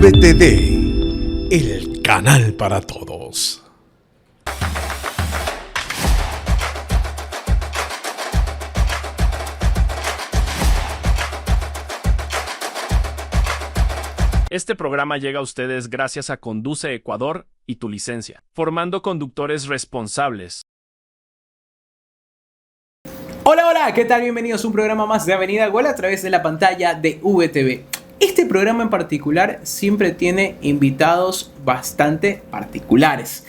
VTD, el canal para todos. Este programa llega a ustedes gracias a Conduce Ecuador y Tu Licencia, formando conductores responsables. Hola, ¿qué tal? Bienvenidos a un programa más de Avenida Gol a través de la pantalla de VTV. Este programa en particular siempre tiene invitados bastante particulares.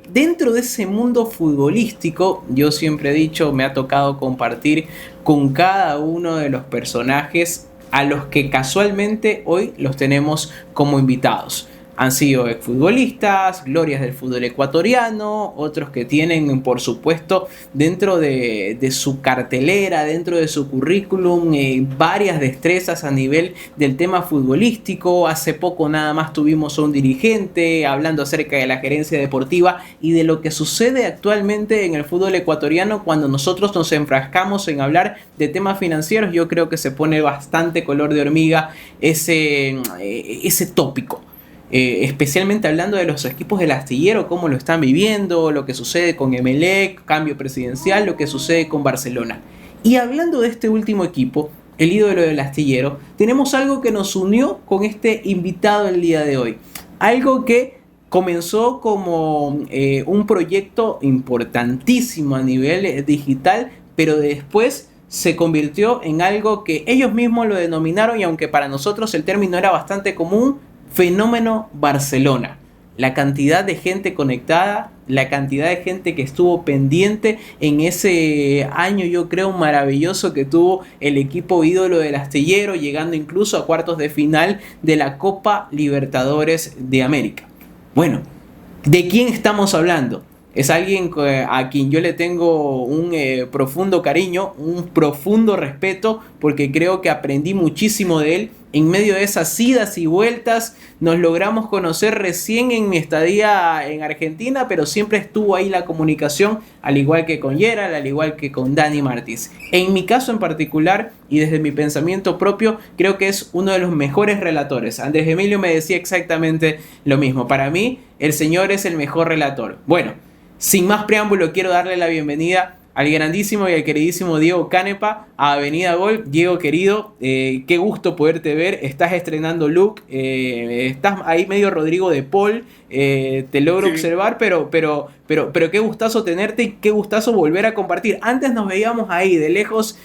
Dentro de ese mundo futbolístico, yo siempre he dicho, me ha tocado compartir con cada uno de los personajes a los que casualmente hoy los tenemos como invitados. Han sido exfutbolistas, glorias del fútbol ecuatoriano, otros que tienen, por supuesto, dentro de su cartelera, dentro de su currículum, varias destrezas a nivel del tema futbolístico. Hace poco nada más tuvimos a un dirigente hablando acerca de la gerencia deportiva y de lo que sucede actualmente en el fútbol ecuatoriano cuando nosotros nos enfrascamos en hablar de temas financieros. Yo creo que se pone bastante color de hormiga ese tópico. Especialmente hablando de los equipos del astillero, cómo lo están viviendo, lo que sucede con Emelec, cambio presidencial, lo que sucede con Barcelona. Y hablando de este último equipo, el ídolo del astillero, tenemos algo que nos unió con este invitado el día de hoy. Algo que comenzó como un proyecto importantísimo a nivel digital, pero después se convirtió en algo que ellos mismos lo denominaron, y aunque para nosotros el término era bastante común, Fenómeno Barcelona. La cantidad de gente conectada, la cantidad de gente que estuvo pendiente en ese año, yo creo, maravilloso que tuvo el equipo ídolo del astillero, llegando incluso a cuartos de final de la Copa Libertadores de América. Bueno, ¿de quién estamos hablando? Es alguien a quien yo le tengo un profundo cariño, un profundo respeto, porque creo que aprendí muchísimo de él. En medio de esas idas y vueltas nos logramos conocer recién en mi estadía en Argentina, pero siempre estuvo ahí la comunicación, al igual que con Gerald, al igual que con Dani Martins. En mi caso en particular, y desde mi pensamiento propio, creo que es uno de los mejores relatores. Andrés Emilio me decía exactamente lo mismo. Para mí, el señor es el mejor relator. Bueno, sin más preámbulo, quiero darle la bienvenida al grandísimo y al queridísimo Diego Canepa a Avenida Gol. Diego, querido, qué gusto poderte ver. Estás estrenando look, estás ahí medio Rodrigo de Paul, te logro observar, pero qué gustazo tenerte y qué gustazo volver a compartir. Antes nos veíamos ahí de lejos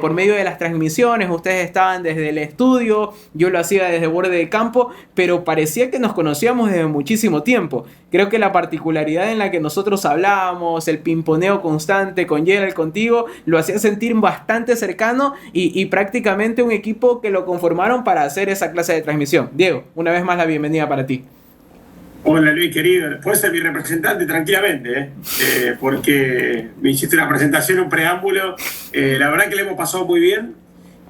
por medio de las transmisiones, ustedes estaban desde el estudio, yo lo hacía desde borde de campo, pero parecía que nos conocíamos desde muchísimo tiempo. Creo que la particularidad en la que nosotros hablábamos, el pimponeo constante con Gerald, contigo, lo hacía sentir bastante cercano y prácticamente un equipo que lo conformaron para hacer esa clase de transmisión. Diego, una vez más la bienvenida para ti. Hola Luis, querido. Puedes ser mi representante tranquilamente, porque me hiciste una presentación, un preámbulo. La verdad que le hemos pasado muy bien.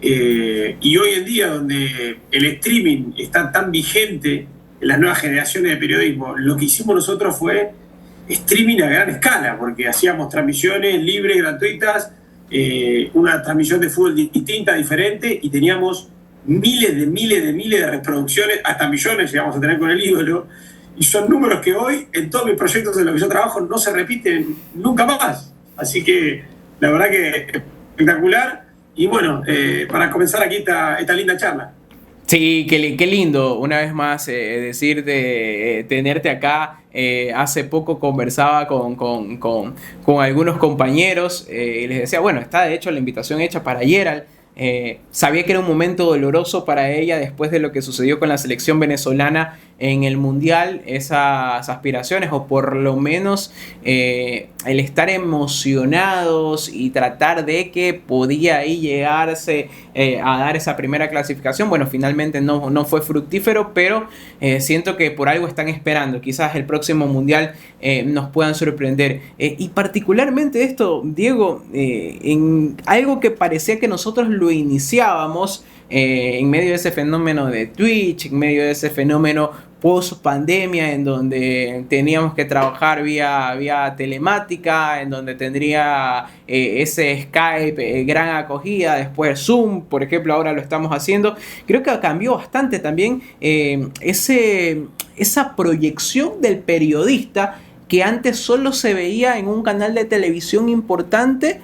Y hoy en día, donde el streaming está tan vigente en las nuevas generaciones de periodismo, lo que hicimos nosotros fue streaming a gran escala, porque hacíamos transmisiones libres, gratuitas, una transmisión de fútbol distinta, diferente, y teníamos miles de reproducciones, hasta millones llegamos a tener con el ídolo. Y son números que hoy, en todos mis proyectos en los que yo trabajo, no se repiten nunca más. Así que, la verdad que espectacular. Y bueno, para comenzar aquí esta linda charla. Sí, qué lindo, una vez más, decirte, tenerte acá. Hace poco conversaba con algunos compañeros y les decía, bueno, está de hecho la invitación hecha para Gerald. Sabía que era un momento doloroso para ella después de lo que sucedió con la selección venezolana en el Mundial, esas aspiraciones, o por lo menos el estar emocionados y tratar de que podía ahí llegarse a dar esa primera clasificación. Bueno, finalmente no fue fructífero, pero siento que por algo están esperando. Quizás el próximo Mundial nos puedan sorprender. Y particularmente esto, Diego, en algo que parecía que nosotros lo iniciábamos en medio de ese fenómeno de Twitch, en medio de ese fenómeno post pandemia, en donde teníamos que trabajar vía telemática, en donde tendría ese Skype gran acogida, después Zoom, por ejemplo, ahora lo estamos haciendo. Creo que cambió bastante también esa proyección del periodista que antes solo se veía en un canal de televisión importante,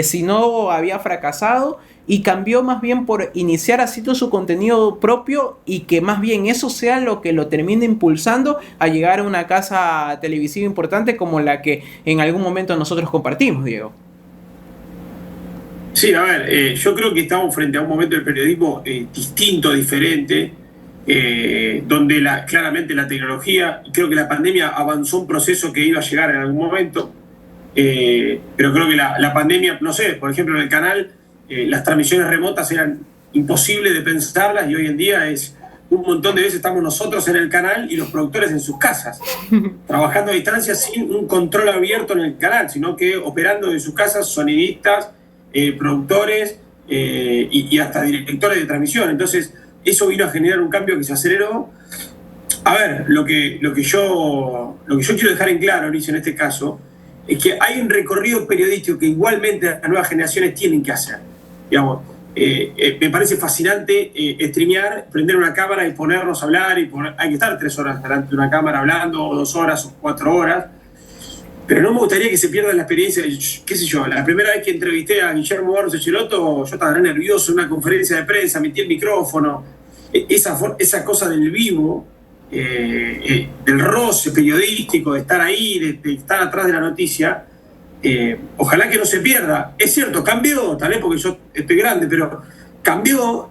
si no había fracasado, y cambió más bien por iniciar así todo su contenido propio, y que más bien eso sea lo que lo termine impulsando a llegar a una casa televisiva importante como la que en algún momento nosotros compartimos, Diego. Sí, a ver, yo creo que estamos frente a un momento del periodismo distinto, diferente, donde claramente la tecnología, creo que la pandemia avanzó un proceso que iba a llegar en algún momento, pero creo que la pandemia, no sé, por ejemplo en el canal, las transmisiones remotas eran imposibles de pensarlas, y hoy en día es un montón de veces estamos nosotros en el canal y los productores en sus casas, trabajando a distancia sin un control abierto en el canal, sino que operando de sus casas, sonidistas, productores y hasta directores de transmisión. Entonces eso vino a generar un cambio que se aceleró. A ver, lo que yo quiero dejar en claro, Luis, en este caso, es que hay un recorrido periodístico que igualmente las nuevas generaciones tienen que hacer. Digamos, me parece fascinante streamear, prender una cámara y ponernos a hablar, hay que estar 3 horas delante de una cámara hablando, o 2 horas o 4 horas, pero no me gustaría que se pierda la experiencia. Qué sé yo, la primera vez que entrevisté a Guillermo Barros Echelotto, yo estaba nervioso en una conferencia de prensa, metí el micrófono, esa cosa del vivo, del roce periodístico, de estar ahí, de estar atrás de la noticia, ojalá que no se pierda. Es cierto, cambió, tal vez porque yo estoy grande, pero cambió,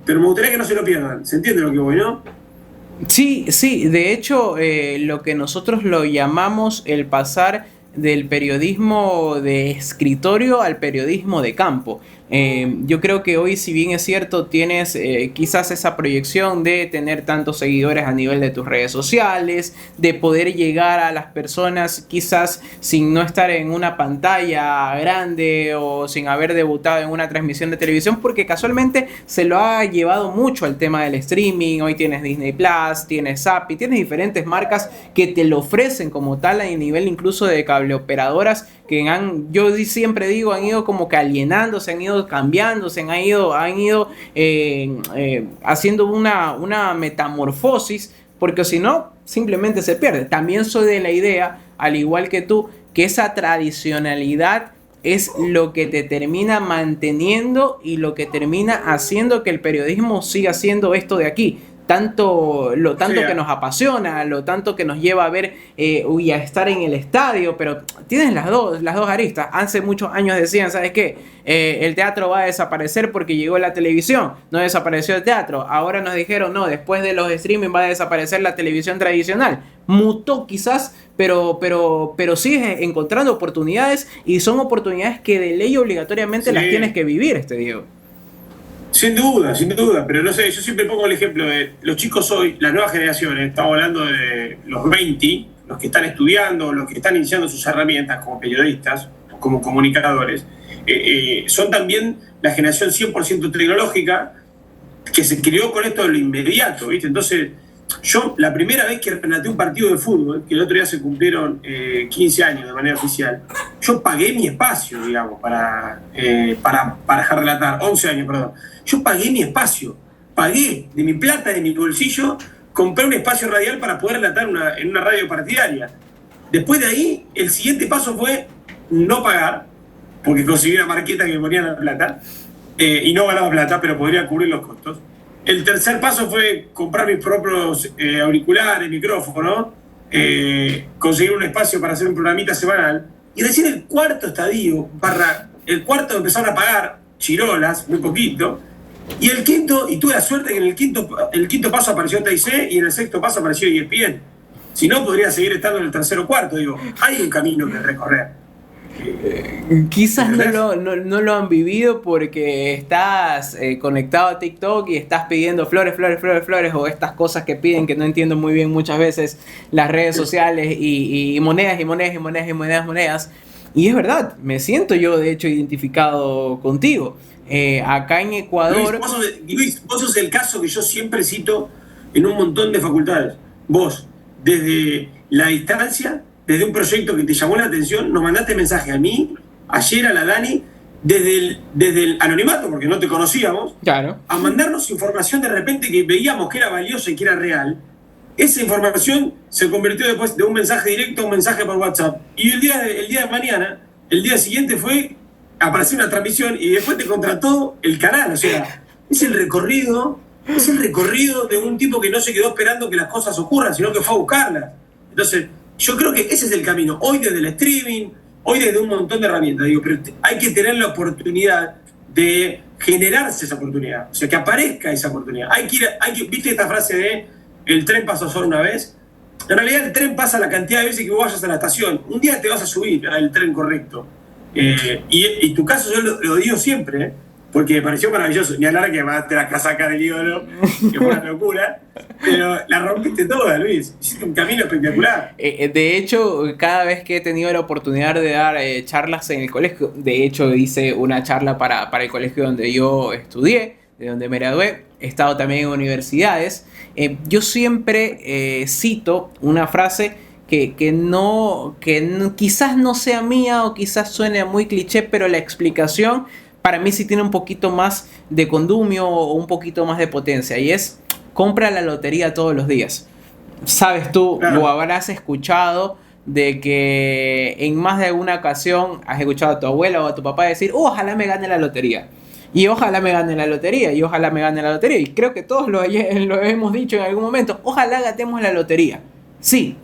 pero me gustaría que no se lo pierdan. ¿Se entiende lo que voy, no? Sí, sí, de hecho, lo que nosotros lo llamamos el pasar del periodismo de escritorio al periodismo de campo. Yo creo que hoy, si bien es cierto, tienes quizás esa proyección de tener tantos seguidores a nivel de tus redes sociales, de poder llegar a las personas quizás sin no estar en una pantalla grande o sin haber debutado en una transmisión de televisión, porque casualmente se lo ha llevado mucho al tema del streaming. Hoy tienes Disney Plus, tienes Zappi, tienes diferentes marcas que te lo ofrecen como tal, a nivel incluso de cableoperadoras, que yo siempre digo, han ido como que alienándose, han ido cambiándose, han ido haciendo una metamorfosis, porque si no, simplemente se pierde. También soy de la idea, al igual que tú, que esa tradicionalidad es lo que te termina manteniendo y lo que termina haciendo que el periodismo siga siendo esto de aquí. Lo tanto que nos apasiona, lo tanto que nos lleva a ver y a estar en el estadio, pero tienes las dos aristas. Hace muchos años decían, ¿sabes qué? El teatro va a desaparecer porque llegó la televisión, no desapareció el teatro. Ahora nos dijeron, no, después de los streaming va a desaparecer la televisión tradicional. Mutó quizás, pero sigues encontrando oportunidades, y son oportunidades que de ley obligatoriamente las tienes que vivir, Diego. Sin duda, pero no sé, yo siempre pongo el ejemplo de los chicos hoy, las nuevas generaciones, estamos hablando de los 20, los que están estudiando, los que están iniciando sus herramientas como periodistas, como comunicadores, son también la generación 100% tecnológica que se crió con esto de lo inmediato, ¿viste? Entonces, yo la primera vez que relaté un partido de fútbol, que el otro día se cumplieron 15 años de manera oficial, yo pagué mi espacio, digamos, para relatar, 11 años, perdón. Yo pagué mi espacio, pagué de mi plata, de mi bolsillo, compré un espacio radial para poder relatar en una radio partidaria. Después de ahí, el siguiente paso fue no pagar, porque conseguí una marqueta que me ponía la plata, y no ganaba plata, pero podría cubrir los costos. El tercer paso fue comprar mis propios auriculares, micrófono, conseguir un espacio para hacer un programita semanal, y recién el cuarto estadio, el cuarto empezaron a pagar chirolas, muy poquito, y el quinto, y tuve la suerte que en el quinto paso apareció TIC y en el sexto paso apareció ESPN. Si no, podría seguir estando en el tercero o cuarto. Digo, hay un camino que recorrer. Quizás no lo han vivido porque estás conectado a TikTok y estás pidiendo flores, o estas cosas que piden, que no entiendo muy bien muchas veces las redes sociales, y monedas. Y es verdad, me siento yo de hecho identificado contigo. Acá en Ecuador... Luis, vos sos el caso que yo siempre cito en un montón de facultades. Vos, desde la distancia, desde un proyecto que te llamó la atención, nos mandaste mensaje a mí, ayer a la Dani, desde el anonimato, porque no te conocíamos, Claro. a mandarnos información de repente que veíamos que era valiosa y que era real. Esa información se convirtió después de un mensaje directo a un mensaje por WhatsApp. Y el día de mañana, el día siguiente apareció una transmisión y después te contrató el canal. O sea, es el recorrido de un tipo que no se quedó esperando que las cosas ocurran, sino que fue a buscarlas. Entonces, yo creo que ese es el camino. Hoy desde el streaming, hoy desde un montón de herramientas, digo, pero hay que tener la oportunidad de generarse esa oportunidad. O sea, que aparezca esa oportunidad. ¿Viste esta frase de el tren pasa solo una vez? En realidad el tren pasa la cantidad de veces que vos vayas a la estación. Un día te vas a subir al tren correcto. Y tu caso yo lo digo siempre, porque me pareció maravilloso. Ni hablar que te la casaca del ídolo, que fue una locura. Pero la rompiste toda, Luis. Hiciste un camino espectacular. De hecho, cada vez que he tenido la oportunidad de dar charlas en el colegio, de hecho hice una charla para el colegio donde yo estudié, de donde me gradué, he estado también en universidades. Yo siempre cito una frase que quizás no sea mía o quizás suene muy cliché, pero la explicación para mí sí tiene un poquito más de condumio o un poquito más de potencia, y es: compra la lotería todos los días. Sabes tú, Claro. o habrás escuchado de que en más de alguna ocasión has escuchado a tu abuela o a tu papá decir: ojalá me gane la lotería. Y ojalá me gane la lotería, y ojalá me gane la lotería. Y creo que todos lo hemos dicho en algún momento: ojalá ganemos la lotería. Sí.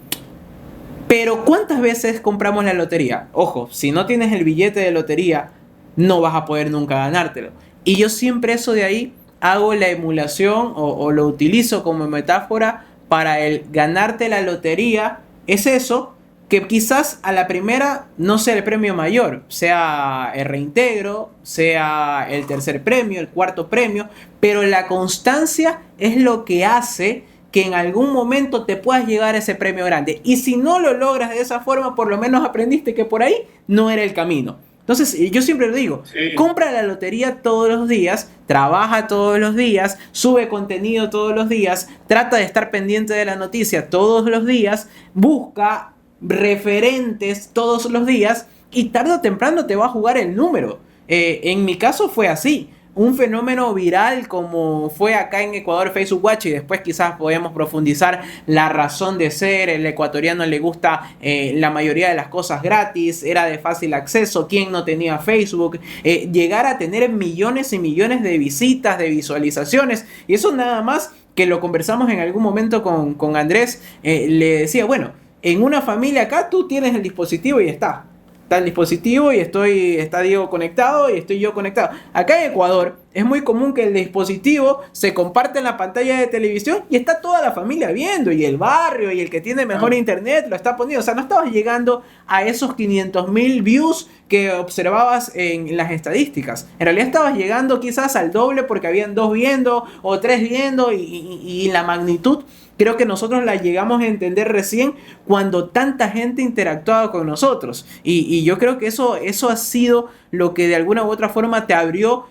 Pero ¿cuántas veces compramos la lotería? Ojo, si no tienes el billete de lotería, no vas a poder nunca ganártelo. Y yo siempre eso de ahí hago la emulación o lo utilizo como metáfora para el ganarte la lotería. Es eso, que quizás a la primera no sea el premio mayor, sea el reintegro, sea el tercer premio, el cuarto premio, pero la constancia es lo que hace que en algún momento te puedas llegar a ese premio grande. Y si no lo logras de esa forma, por lo menos aprendiste que por ahí no era el camino. Entonces, yo siempre lo digo, Sí. compra la lotería todos los días, trabaja todos los días, sube contenido todos los días, trata de estar pendiente de la noticia todos los días, busca referentes todos los días y tarde o temprano te va a jugar el número. En mi caso fue así. Un fenómeno viral como fue acá en Ecuador Facebook Watch, y después quizás podemos profundizar la razón de ser. El ecuatoriano le gusta la mayoría de las cosas gratis, era de fácil acceso. ¿Quién no tenía Facebook? Llegar a tener millones y millones de visitas, de visualizaciones, y eso nada más que lo conversamos en algún momento con Andrés. Le decía, bueno, en una familia acá tú tienes el dispositivo y está el dispositivo y está Diego conectado y estoy yo conectado. Acá en Ecuador es muy común que el dispositivo se comparte en la pantalla de televisión y está toda la familia viendo, y el barrio y el que tiene mejor internet lo está poniendo. O sea, no estabas llegando a esos 500.000 views que observabas en las estadísticas. En realidad estabas llegando quizás al doble, porque habían 2 viendo o 3 viendo, y la magnitud creo que nosotros la llegamos a entender recién cuando tanta gente interactuaba con nosotros. Y yo creo que eso ha sido lo que de alguna u otra forma te abrió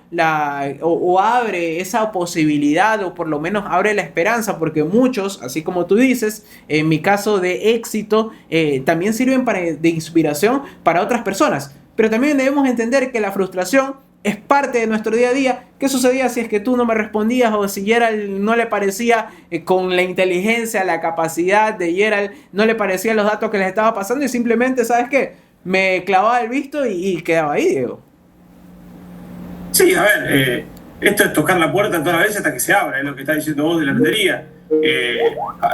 o abre esa posibilidad, o por lo menos abre la esperanza, porque muchos, así como tú dices, en mi caso de éxito, también sirven de inspiración para otras personas. Pero también debemos entender que la frustración es parte de nuestro día a día. ¿Qué sucedía si es que tú no me respondías, o si Gerald no le parecía con la inteligencia, la capacidad de Gerald, no le parecían los datos que les estaba pasando, y simplemente, ¿sabes qué? Me clavaba el visto y quedaba ahí, Diego? Sí, a ver, esto es tocar la puerta todas las veces hasta que se abra, es lo que está diciendo vos de la lotería.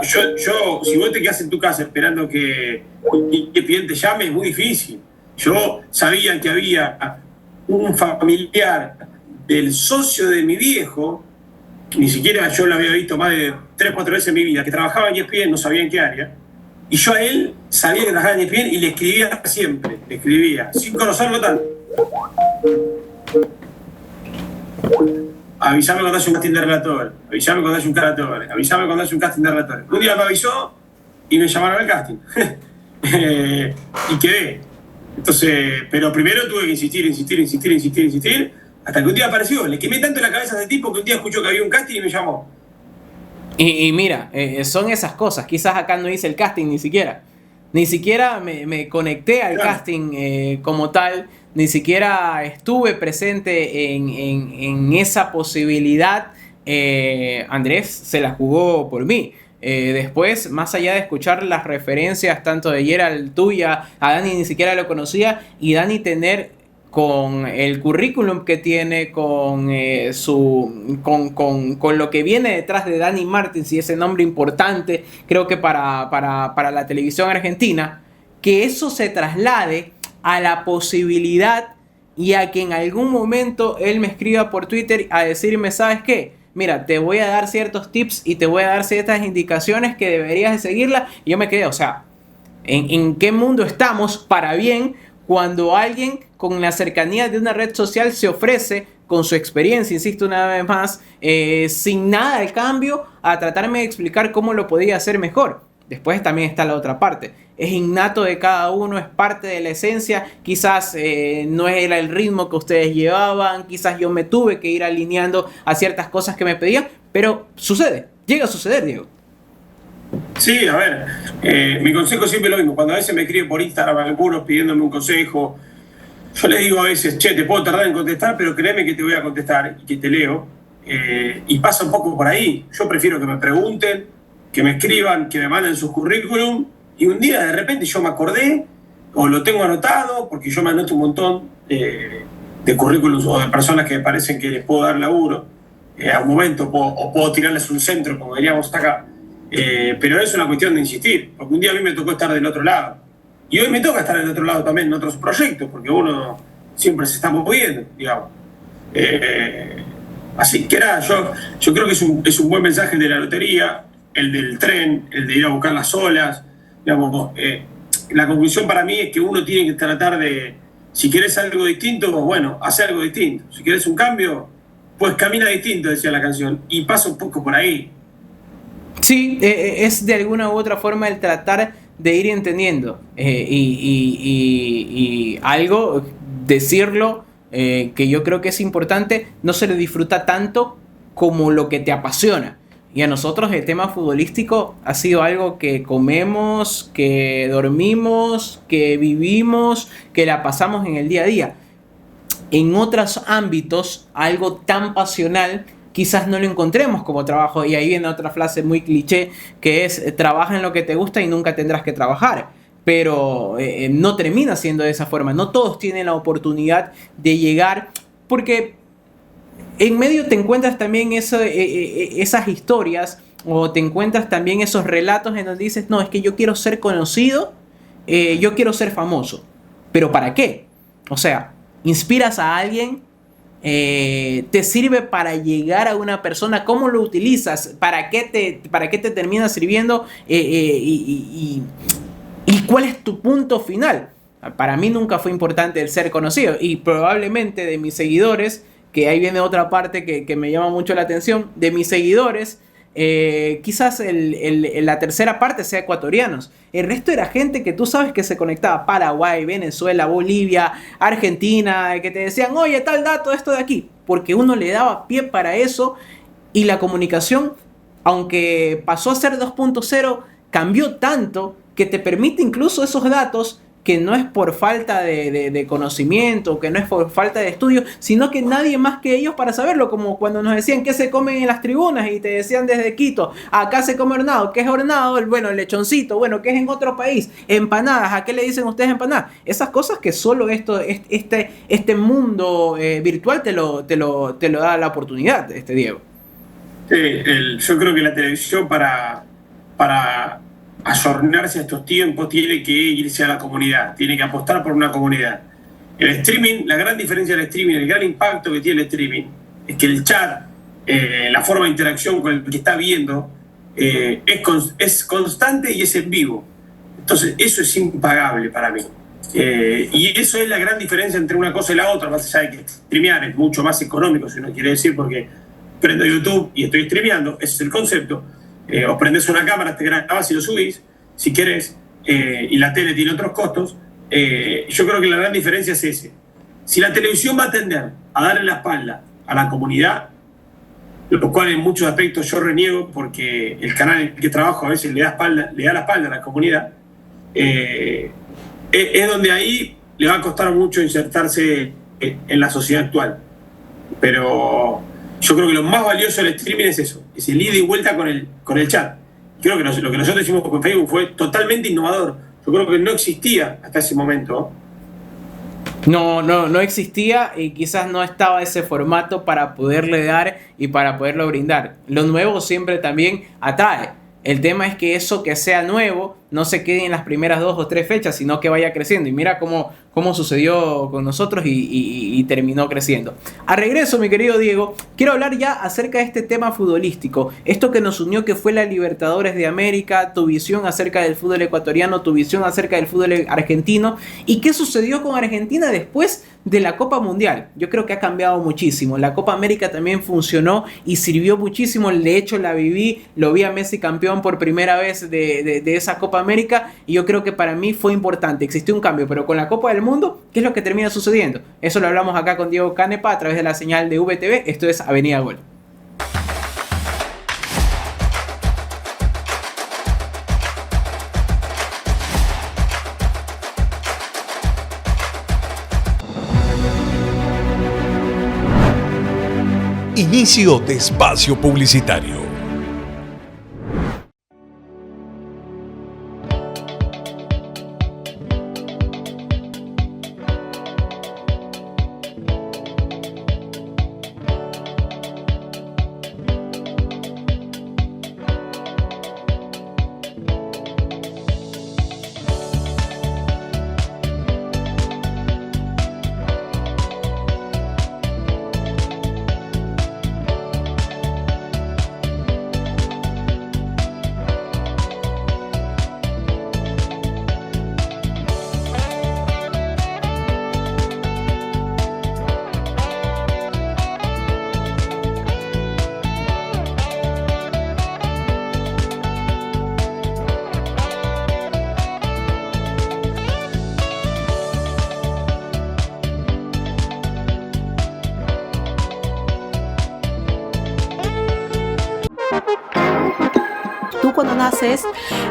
Si vos te quedás en tu casa esperando que cliente te llame, es muy difícil. Yo sabía que había un familiar del socio de mi viejo, que ni siquiera yo lo había visto más de 3 o 4 veces en mi vida, que trabajaba en ESPN, no sabía en qué área, y yo a él sabía que trabajaba en ESPN y le escribía siempre, sin conocerlo tanto. Avísame cuando hace un casting de relator, avísame cuando hace un relator, avísame cuando hace un casting de relator. Un día me avisó y me llamaron al casting. Y quedé. Entonces, pero primero tuve que insistir, hasta que un día apareció. Le quemé tanto la cabeza a ese tipo que un día escuchó que había un casting y me llamó. Y mira, son esas cosas. Quizás acá no hice el casting ni siquiera. Ni siquiera me conecté al Claro. casting como tal. Ni siquiera estuve presente en esa posibilidad. Andrés se la jugó por mí. Después, más allá de escuchar las referencias tanto de Gerald tuya, a Dani ni siquiera lo conocía. Y Dani tener con el currículum que tiene, con lo que viene detrás de Dani Martins y ese nombre importante, creo que para la televisión argentina, que eso se traslade a la posibilidad y a que en algún momento él me escriba por Twitter a decirme, ¿sabes qué? Mira, te voy a dar ciertos tips y te voy a dar ciertas indicaciones que deberías de seguirla. Y yo me quedé, o sea, ¿en qué mundo estamos para bien cuando alguien con la cercanía de una red social se ofrece con su experiencia, insisto una vez más, sin nada de cambio, a tratarme de explicar cómo lo podía hacer mejor? Después también está la otra parte. Es innato de cada uno, es parte de la esencia. Quizás no era el ritmo que ustedes llevaban, quizás yo me tuve que ir alineando a ciertas cosas que me pedían, pero sucede, llega a suceder, Diego. Sí, a ver, mi consejo siempre es lo mismo. Cuando a veces me escriben por Instagram algunos pidiéndome un consejo, yo les digo a veces, che, te puedo tardar en contestar, pero créeme que te voy a contestar y que te leo. Y pasa un poco por ahí. Yo prefiero que me pregunten, que me escriban, que me manden sus currículum, y un día de repente yo me acordé, o lo tengo anotado, porque yo me anoto un montón de currículums o de personas que me parecen que les puedo dar laburo. A un momento puedo tirarles un centro, como diríamos acá. Pero es una cuestión de insistir, porque un día a mí me tocó estar del otro lado. Y hoy me toca estar del otro lado también en otros proyectos, porque uno siempre se está moviendo, digamos. Así que nada, yo creo que es un buen mensaje el de la lotería, el del tren, el de ir a buscar las olas. Digamos, la conclusión para mí es que uno tiene que tratar de, si querés algo distinto, bueno, hacer algo distinto. Si querés un cambio, pues camina distinto, decía la canción. Y pasa un poco por ahí. Sí, es de alguna u otra forma el tratar de ir entendiendo y algo, decirlo, que yo creo que es importante, no se le disfruta tanto como lo que te apasiona. Y a nosotros el tema futbolístico ha sido algo que comemos, que dormimos, que vivimos, que la pasamos en el día a día. En otros ámbitos, algo tan pasional quizás no lo encontremos como trabajo. Y ahí viene otra frase muy cliché, que es: trabaja en lo que te gusta y nunca tendrás que trabajar. Pero no termina siendo de esa forma. No todos tienen la oportunidad de llegar, porque en medio te encuentras también esas historias, o te encuentras también esos relatos en donde dices, no, es que yo quiero ser conocido, yo quiero ser famoso. ¿Pero para qué? O sea, inspiras a alguien, te sirve para llegar a una persona, ¿cómo lo utilizas? ¿Para qué te termina sirviendo? ¿Y cuál es tu punto final? Para mí nunca fue importante el ser conocido, y probablemente de mis seguidores, que ahí viene otra parte que me llama mucho la atención, de mis seguidores, quizás la tercera parte sea ecuatorianos. El resto era gente que tú sabes que se conectaba: Paraguay, Venezuela, Bolivia, Argentina, que te decían, oye, tal dato, esto de aquí, porque uno le daba pie para eso. Y la comunicación, aunque pasó a ser 2.0, cambió tanto que te permite incluso esos datos, que no es por falta de conocimiento, que no es por falta de estudio, sino que nadie más que ellos para saberlo. Como cuando nos decían qué se comen en las tribunas y te decían desde Quito, acá se come hornado. ¿Qué es hornado? Bueno, el lechoncito. Bueno, ¿qué es en otro país? Empanadas. ¿A qué le dicen ustedes empanadas? Esas cosas que solo este mundo virtual te lo da la oportunidad, Diego. Yo creo que la televisión para ayornarse a estos tiempos tiene que irse a la comunidad, tiene que apostar por una comunidad. El streaming, la gran diferencia del streaming, el gran impacto que tiene el streaming, es que el chat, la forma de interacción con el que está viendo, es constante y es en vivo. Entonces eso es impagable para mí. Y eso es la gran diferencia entre una cosa y la otra, más allá de que streamear es mucho más económico, si uno quiere decir, porque prendo YouTube y estoy streameando, ese es el concepto. O prendes una cámara, te grabas y lo subís, si querés, y la tele tiene otros costos. Yo creo que la gran diferencia es ese. Si la televisión va a tender a darle la espalda a la comunidad, lo cual en muchos aspectos yo reniego porque el canal en el que trabajo a veces le da la espalda a la comunidad, es donde ahí le va a costar mucho insertarse en la sociedad actual. Pero yo creo que lo más valioso del streaming es eso, es el ida y vuelta con el chat. Creo que lo que nosotros hicimos con Facebook fue totalmente innovador. Yo creo que no existía hasta ese momento. No existía y quizás no estaba ese formato para poderle dar y para poderlo brindar. Lo nuevo siempre también atrae. El tema es que eso que sea nuevo no se quede en las primeras 2 o 3 fechas, sino que vaya creciendo. Y mira cómo sucedió con nosotros y terminó creciendo. A regreso, mi querido Diego, quiero hablar ya acerca de este tema futbolístico. Esto que nos unió, que fue la Libertadores de América, tu visión acerca del fútbol ecuatoriano, tu visión acerca del fútbol argentino. ¿Y qué sucedió con Argentina después de la Copa Mundial? Yo creo que ha cambiado muchísimo. La Copa América también funcionó y sirvió muchísimo. De hecho, lo vi a Messi campeón por primera vez de esa Copa América, y yo creo que para mí fue importante. Existió un cambio, pero con la Copa del Mundo, ¿qué es lo que termina sucediendo? Eso lo hablamos acá con Diego Canepa a través de la señal de VTV. Esto es Avenida Gol. Inicio de espacio publicitario.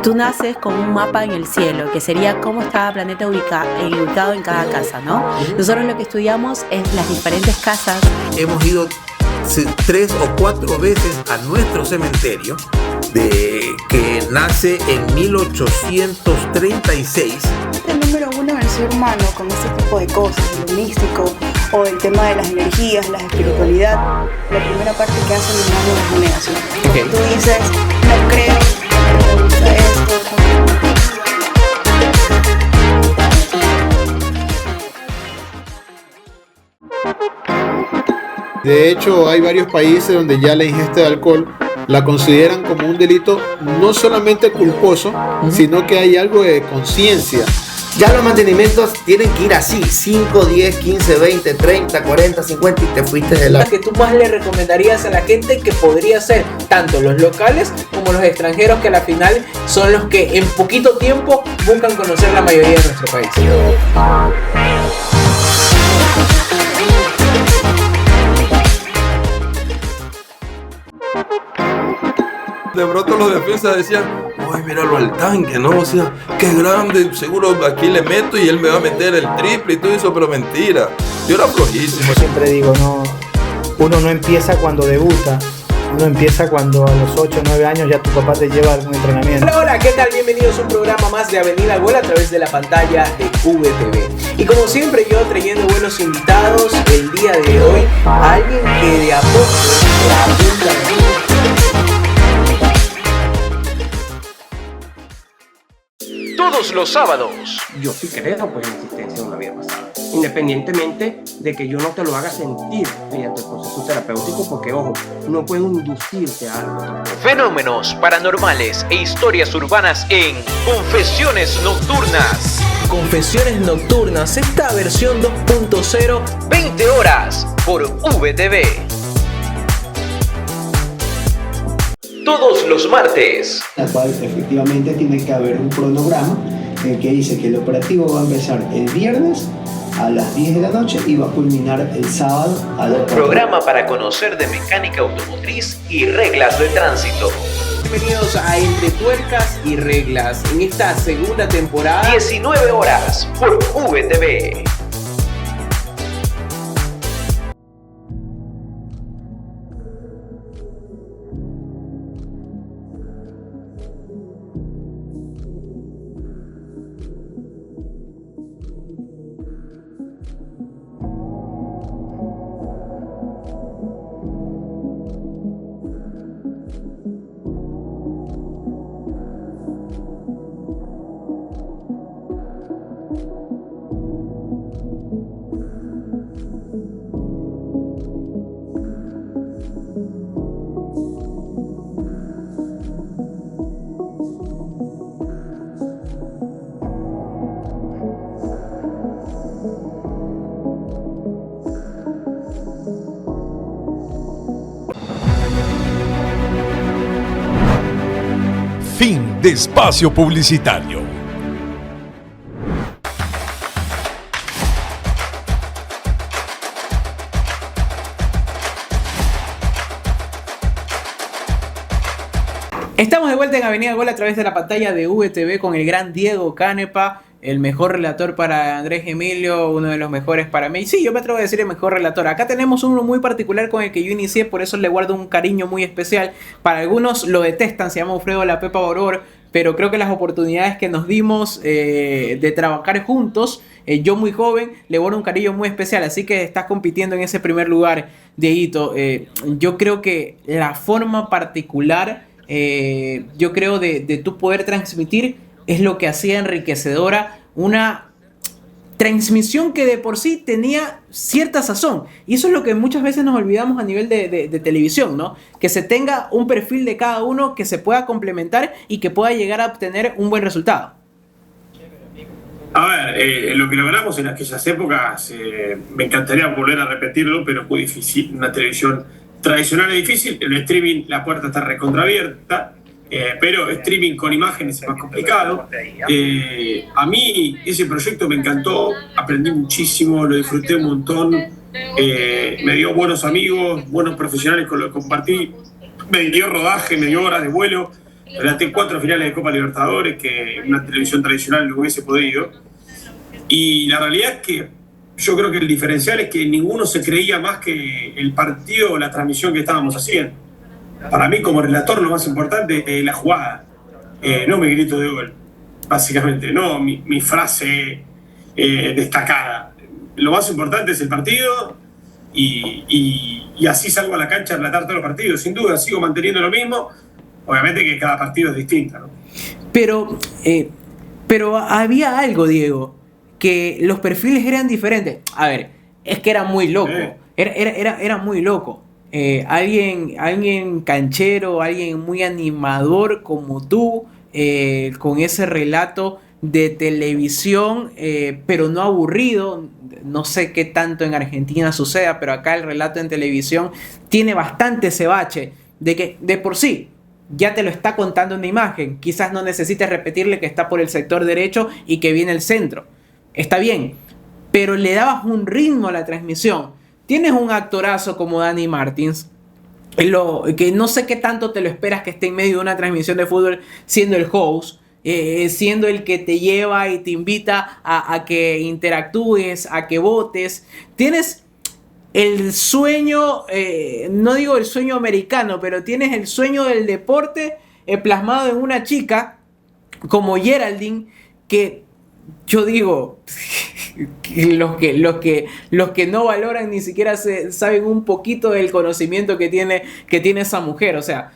Tú naces con un mapa en el cielo, que sería cómo está el planeta ubicado en cada casa, ¿no? Nosotros lo que estudiamos es las diferentes casas. Hemos ido 3 o 4 veces a nuestro cementerio, que nace en 1836. El número 1 del ser humano con ese tipo de cosas, lo místico o el tema de las energías, la espiritualidad, la primera parte que hace el humano es la negación. Okay. Tú dices, no creo, no me gusta esto. De hecho, hay varios países donde ya la ingesta de alcohol la consideran como un delito no solamente culposo, sino que hay algo de conciencia. Ya los mantenimientos tienen que ir así, 5, 10, 15, 20, 30, 40, 50 y te fuiste de la... ¿Qué tú más le recomendarías a la gente que podría ser tanto los locales como los extranjeros, que a la final son los que en poquito tiempo buscan conocer la mayoría de nuestro país? De pronto los defensas decían, ¡ay, míralo al tanque!, ¿no? O sea, qué grande, seguro aquí le meto y él me va a meter el triple y todo eso, pero mentira. Yo era flojísimo. Siempre digo, no, uno no empieza cuando debuta, uno empieza cuando a los 8 o 9 años ya tu papá te lleva a algún entrenamiento. Hola, ¿qué tal? Bienvenidos a un programa más de Avenida Gol a través de la pantalla de VTV. Y como siempre, yo trayendo buenos invitados el día de hoy, a alguien que de a poco la apunta todos los sábados. Yo sí creo pues, en la existencia de una vida pasada, independientemente de que yo no te lo haga sentir mediante el proceso terapéutico, porque ojo, no puedo inducirte a algo tampoco. Fenómenos paranormales e historias urbanas en Confesiones Nocturnas. Confesiones Nocturnas, esta versión 2.0, 20 horas por VTV. Todos los martes. La cual efectivamente tiene que haber un cronograma en el que dice que el operativo va a empezar el viernes a las 10 de la noche y va a culminar el sábado a las 4. Programa para conocer de mecánica automotriz y reglas de tránsito. Bienvenidos a Entre Tuercas y Reglas en esta segunda temporada. 19 horas por VTV. Fin de espacio publicitario. Estamos de vuelta en Avenida Gol a través de la pantalla de VTV con el gran Diego Canepa, el mejor relator para Andrés Emilio, uno de los mejores para mí. Sí, yo me atrevo a decir el mejor relator. Acá tenemos uno muy particular con el que yo inicié, por eso le guardo un cariño muy especial. Para algunos lo detestan, se llama Alfredo La Pepa Boror, pero creo que las oportunidades que nos dimos de trabajar juntos, yo muy joven, le guardo un cariño muy especial. Así que estás compitiendo en ese primer lugar, Dieguito. Yo creo que la forma particular, yo creo de tu poder transmitir es lo que hacía enriquecedora una transmisión que de por sí tenía cierta sazón, y eso es lo que muchas veces nos olvidamos a nivel de televisión, ¿no? Que se tenga un perfil de cada uno que se pueda complementar y que pueda llegar a obtener un buen resultado. A ver, lo que logramos en aquellas épocas, me encantaría volver a repetirlo, pero es muy difícil. Una televisión tradicional es difícil, el streaming, la puerta está recontraabierta, pero streaming con imágenes es más complicado. A mí ese proyecto me encantó, aprendí muchísimo, lo disfruté un montón, me dio buenos amigos, buenos profesionales con los que compartí, me dio rodaje, me dio horas de vuelo, relaté 4 finales de Copa Libertadores que una televisión tradicional no hubiese podido, y la realidad es que yo creo que el diferencial es que ninguno se creía más que el partido o la transmisión que estábamos haciendo. Para mí, como relator, lo más importante es la jugada, no mi grito de gol, básicamente, no mi frase destacada. Lo más importante es el partido y así salgo a la cancha a relatar todos los partidos. Sin duda, sigo manteniendo lo mismo, obviamente que cada partido es distinto, ¿no? Pero había algo, Diego, que los perfiles eran diferentes. A ver, es que era muy loco, era muy loco. Alguien canchero, alguien muy animador como tú, con ese relato de televisión, pero no aburrido. No sé qué tanto en Argentina suceda, pero acá el relato en televisión tiene bastante ese bache de que de por sí ya te lo está contando una imagen. Quizás no necesites repetirle que está por el sector derecho y que viene el centro. Está bien, pero le dabas un ritmo a la transmisión. Tienes un actorazo como Dani Martins, que no sé qué tanto te lo esperas que esté en medio de una transmisión de fútbol siendo el host, siendo el que te lleva y te invita a que interactúes, a que votes. Tienes el sueño, no digo el sueño americano, pero tienes el sueño del deporte plasmado en una chica como Geraldine, que yo digo... Los que no valoran ni siquiera saben un poquito del conocimiento que tiene esa mujer. O sea,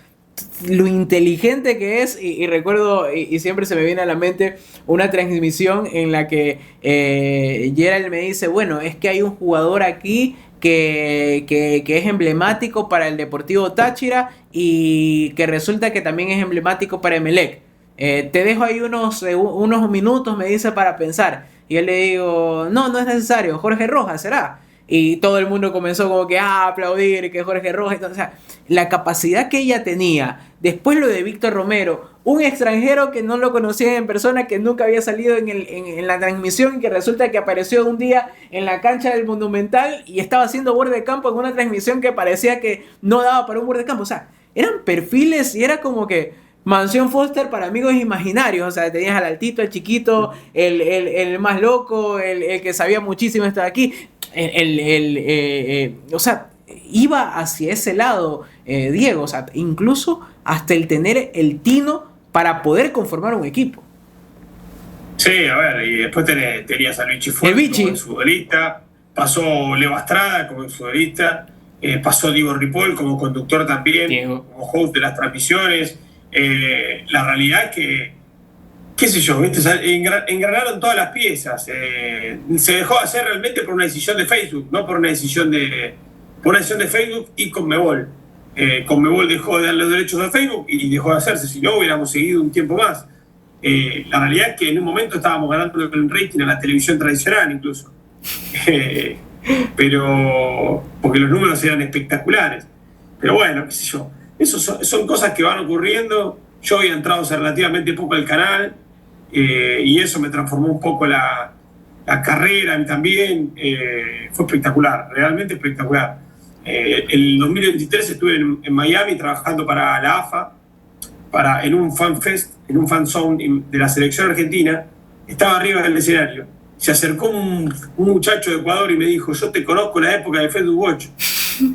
lo inteligente que es. Y recuerdo, y siempre se me viene a la mente una transmisión en la que Gerald me dice, bueno, es que hay un jugador aquí que es emblemático para el Deportivo Táchira y que resulta que también es emblemático para Emelec. Te dejo ahí unos minutos, me dice, para pensar. Y yo le digo, no es necesario, Jorge Rojas será. y todo el mundo comenzó como que a aplaudir, que Jorge Rojas, o sea, la capacidad que ella tenía, después lo de Víctor Romero, un extranjero que no lo conocía en persona, que nunca había salido en la transmisión y que resulta que apareció un día en la cancha del Monumental y estaba haciendo borde de campo en una transmisión que parecía que no daba para un borde de campo, o sea, eran perfiles y era como que Mansión Foster para amigos imaginarios, o sea, tenías al altito, al chiquito, el más loco, el que sabía muchísimo estar aquí, o sea, iba hacia ese lado, Diego, o sea, incluso hasta el tener el tino para poder conformar un equipo. Sí, a ver, y después tenías a Luigi Fuentes como futbolista, pasó Leo Astrada como futbolista, pasó Diego Ripoll como conductor también, como host de las transmisiones. La realidad es que, qué sé yo, ¿viste? Engranaron todas las piezas. Se dejó de hacer realmente por una decisión de Facebook, no por una decisión de Facebook y Conmebol. Conmebol dejó de dar los derechos a Facebook y dejó de hacerse, si no hubiéramos seguido un tiempo más. La realidad es que en un momento estábamos ganando el rating a la televisión tradicional incluso. Pero porque los números eran espectaculares. Pero bueno, qué sé yo. Son cosas que van ocurriendo. Yo había entrado hace relativamente poco al canal y eso me transformó un poco la carrera también. Fue espectacular, realmente espectacular. El 2023 estuve en Miami trabajando para la AFA, en un fan fest, en un fan zone de la selección argentina. Estaba arriba del escenario. Se acercó un muchacho de Ecuador y me dijo: yo te conozco la época de Facebook Watch.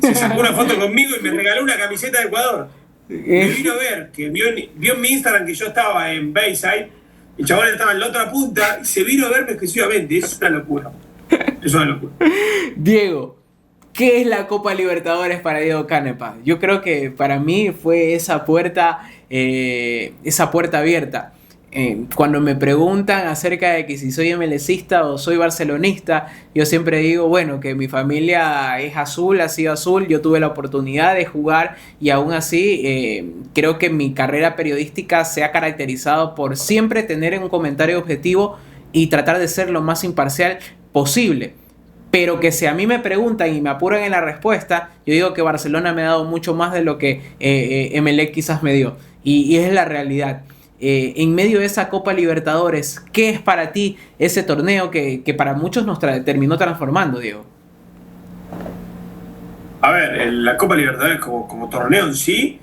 Se sacó una foto conmigo y me regaló una camiseta de Ecuador. Me vino a ver, que vio en mi Instagram que yo estaba en Bayside, el chabón estaba en la otra punta y se vino a verme exclusivamente. Eso es una locura. Es una locura. Diego, ¿qué es la Copa Libertadores para Diego Canepa? Yo creo que para mí fue esa puerta abierta. Cuando me preguntan acerca de que si soy MLCista o soy barcelonista, yo siempre digo, bueno, que mi familia es azul, ha sido azul, yo tuve la oportunidad de jugar y aún así creo que mi carrera periodística se ha caracterizado por siempre tener un comentario objetivo y tratar de ser lo más imparcial posible. Pero que si a mí me preguntan y me apuran en la respuesta, yo digo que Barcelona me ha dado mucho más de lo que Emelec quizás me dio. Y es la realidad. En medio de esa Copa Libertadores, ¿qué es para ti ese torneo que para muchos nos terminó transformando, Diego? A ver, la Copa Libertadores como torneo en sí,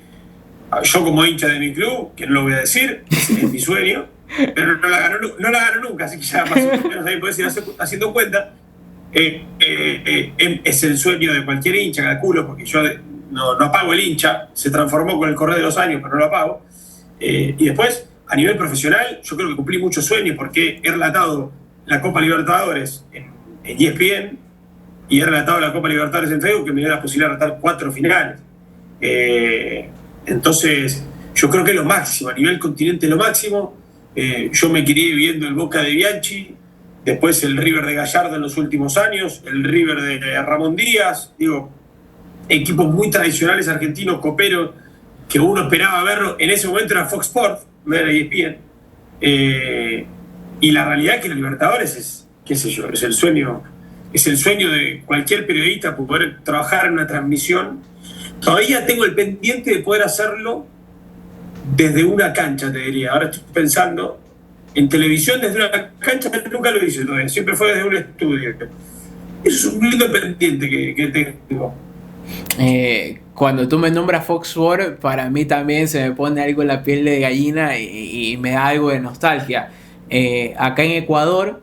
yo como hincha de mi club, que no lo voy a decir, es mi sueño, pero no la ganó nunca, así que ya más o menos ahí podés ir haciendo cuenta. Es el sueño de cualquier hincha, calculo, porque yo no apago el hincha, se transformó con el correr de los años, pero no lo apago. Y después, a nivel profesional, yo creo que cumplí muchos sueños porque he relatado la Copa Libertadores en ESPN y he relatado la Copa Libertadores en Facebook, que me dio la posibilidad de relatar 4 finales. Entonces, yo creo que es lo máximo, a nivel continente es lo máximo. Yo me crié viendo el Boca de Bianchi, después el River de Gallardo en los últimos años, el River de Ramón Díaz, equipos muy tradicionales argentinos, coperos, que uno esperaba verlo. En ese momento era Fox Sports, no era ESPN. Y la realidad es que los Libertadores es, qué sé yo, es el sueño de cualquier periodista poder trabajar en una transmisión. Todavía tengo el pendiente de poder hacerlo desde una cancha, te diría. Ahora estoy pensando en televisión desde una cancha, nunca lo hice todavía, siempre fue desde un estudio. Eso es un lindo pendiente que tengo. Cuando tú me nombras Fox Sports, para mí también se me pone algo en la piel de gallina y me da algo de nostalgia. Acá en Ecuador,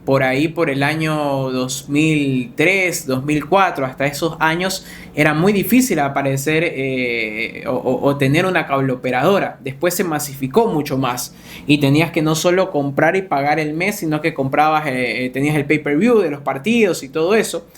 por ahí por el año 2003, 2004, hasta esos años, era muy difícil aparecer o tener una cableoperadora. Después se masificó mucho más y tenías que no solo comprar y pagar el mes, sino que comprabas, tenías el pay-per-view de los partidos y todo eso.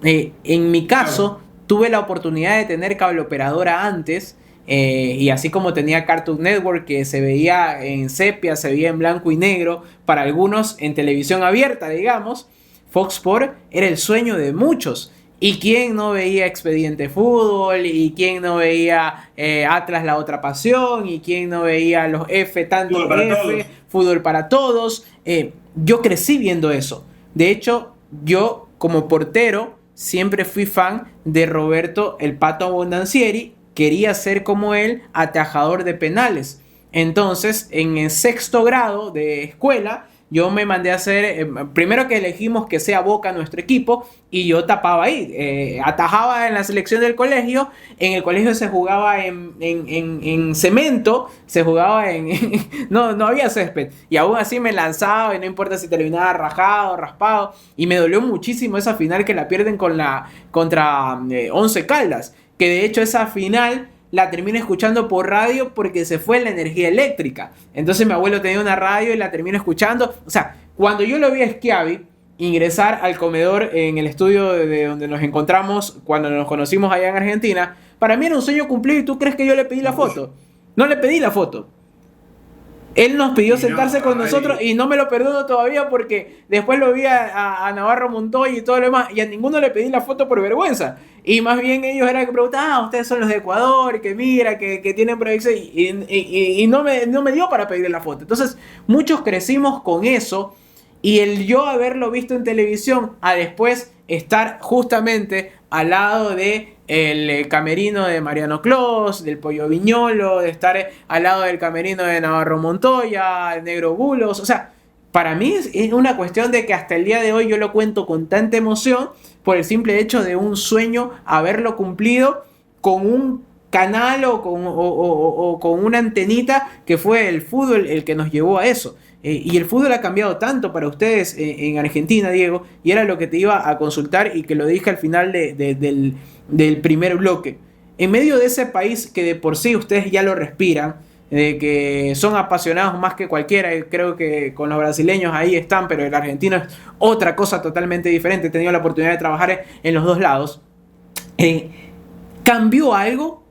En mi caso, tuve la oportunidad de tener cableoperadora antes, y así como tenía Cartoon Network, que se veía en sepia, se veía en blanco y negro, para algunos en televisión abierta, digamos, Fox Sports era el sueño de muchos. ¿Y quién no veía Expediente Fútbol? ¿Y quién no veía Atlas La Otra Pasión? ¿Y quién no veía los F, tanto Fútbol para Todos? Yo crecí viendo eso. De hecho, yo como portero, siempre fui fan de Roberto el Pato Abondancieri. Quería ser como él, atajador de penales. Entonces, en el 6º grado de escuela, yo me mandé a hacer, primero que elegimos que sea Boca nuestro equipo, y yo tapaba ahí, atajaba en la selección del colegio. En el colegio se jugaba en cemento, se jugaba no había césped, y aún así me lanzaba, y no importa si terminaba rajado, raspado, y me dolió muchísimo esa final que la pierden contra Once Caldas, que de hecho esa final la termino escuchando por radio porque se fue la energía eléctrica. Entonces mi abuelo tenía una radio y la termino escuchando. O sea, cuando yo lo vi a Schiavi ingresar al comedor en el estudio de donde nos encontramos cuando nos conocimos allá en Argentina, para mí era un sueño cumplido. ¿Y tú crees que yo le pedí la foto? No le pedí la foto. Él nos pidió sentarse con nosotros y no me lo perdono todavía porque después lo vi a Navarro Montoya y todo lo demás, y a ninguno le pedí la foto por vergüenza. Y más bien ellos eran que preguntaban, ustedes son los de Ecuador, que mira, que tienen proyección, y no me dio para pedirle la foto. Entonces muchos crecimos con eso, y el yo haberlo visto en televisión a después estar justamente al lado de el camerino de Mariano Clos, del Pollo Viñolo, de estar al lado del camerino de Navarro Montoya, el Negro Bulos. O sea, para mí es una cuestión de que hasta el día de hoy yo lo cuento con tanta emoción por el simple hecho de un sueño haberlo cumplido con un canal o con una antenita, que fue el fútbol el que nos llevó a eso. Y el fútbol ha cambiado tanto para ustedes en Argentina, Diego, y era lo que te iba a consultar y que lo dije al final del primer bloque. En medio de ese país que de por sí ustedes ya lo respiran, de que son apasionados más que cualquiera, y creo que con los brasileños ahí están, pero el argentino es otra cosa totalmente diferente. He tenido la oportunidad de trabajar en los dos lados. ¿Cambió algo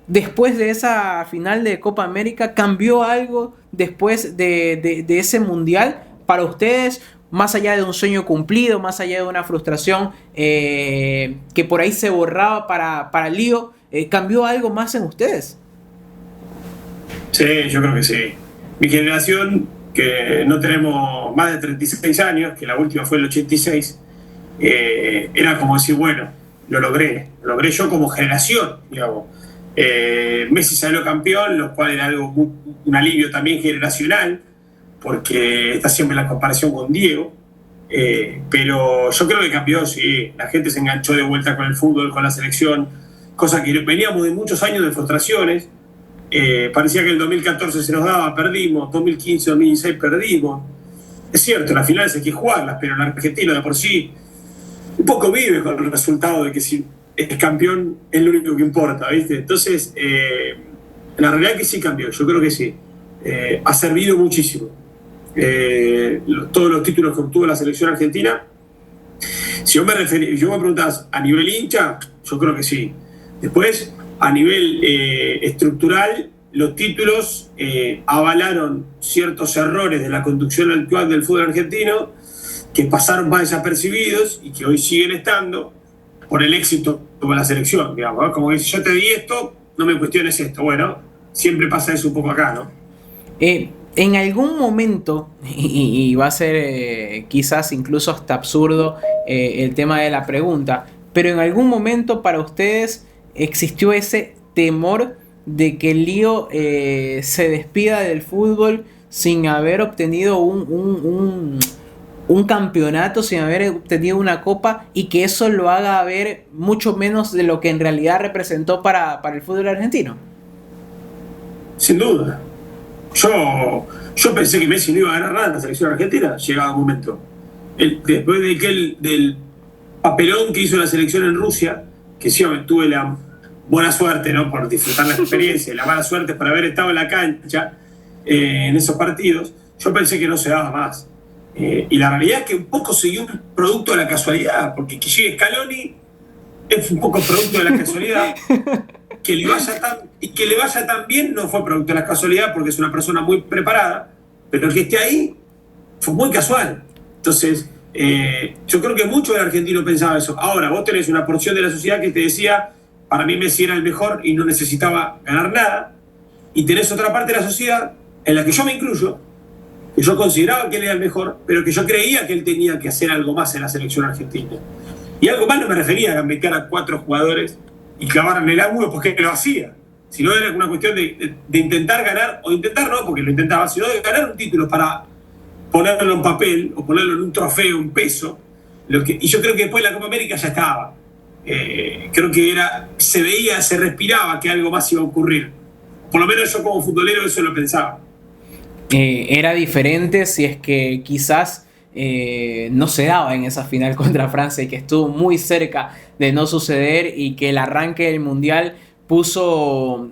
después de esa final de Copa América? ¿Cambió algo después de ese mundial para ustedes? Más allá de un sueño cumplido, más allá de una frustración que por ahí se borraba para Lío, ¿cambió algo más en ustedes? Sí, yo creo que sí. Mi generación, que no tenemos más de 36 años, que la última fue el 86, era como decir, bueno, lo logré yo como generación, digamos. Messi salió campeón, lo cual era un alivio también generacional, porque está siempre la comparación con Diego, pero yo creo que cambió, sí. La gente se enganchó de vuelta con el fútbol, con la selección, cosa que veníamos de muchos años de frustraciones. Parecía que el 2014 se nos daba, perdimos, 2015, 2016 perdimos. Es cierto, las finales hay que jugarlas, pero el argentino de por sí un poco vive con el resultado de que si es campeón es lo único que importa, ¿viste? Entonces, la realidad es que sí cambió, yo creo que sí. Ha servido muchísimo. Todos los títulos que obtuvo la selección argentina. Si yo me preguntás a nivel hincha, yo creo que sí. Después, a nivel estructural, los títulos avalaron ciertos errores de la conducción actual del fútbol argentino que pasaron más desapercibidos y que hoy siguen estando por el éxito de la selección, digamos, ¿no? Como que si yo te di esto, no me cuestiones esto. Bueno, siempre pasa eso un poco acá, ¿no? En algún momento, y va a ser quizás incluso hasta absurdo el tema de la pregunta, pero en algún momento para ustedes existió ese temor de que el Lío se despida del fútbol sin haber obtenido un campeonato, sin haber obtenido una copa, y que eso lo haga ver mucho menos de lo que en realidad representó para el fútbol argentino? Sin duda. Yo pensé que Messi no iba a ganar nada en la selección argentina, llegaba un momento. Después del papelón que hizo la selección en Rusia, que sí, tuve la buena suerte, ¿no?, por disfrutar la experiencia, y la mala suerte por haber estado en la cancha en esos partidos, yo pensé que no se daba más. Y la realidad es que un poco siguió un producto de la casualidad, porque que llegue Scaloni es un poco producto de la casualidad. Que le vaya tan bien no fue producto de la casualidad, porque es una persona muy preparada, pero el que esté ahí fue muy casual. Entonces, yo creo que mucho del argentino pensaba eso. Ahora, vos tenés una porción de la sociedad que te decía, para mí Messi era el mejor y no necesitaba ganar nada, y tenés otra parte de la sociedad, en la que yo me incluyo, que yo consideraba que él era el mejor, pero que yo creía que él tenía que hacer algo más en la selección argentina. Y algo más no me refería a gambetear a 4 jugadores y clavar en el ángulo porque lo hacía, sino era una cuestión de intentar ganar, o intentar no, porque lo intentaba, sino de ganar un título para ponerlo en papel o ponerlo en un trofeo, un peso. Y yo creo que después de la Copa América ya estaba. Creo que se veía, se respiraba que algo más iba a ocurrir. Por lo menos yo como futbolero eso lo pensaba. Era diferente si es que quizás no se daba en esa final contra Francia y que estuvo muy cerca de no suceder y que el arranque del Mundial puso,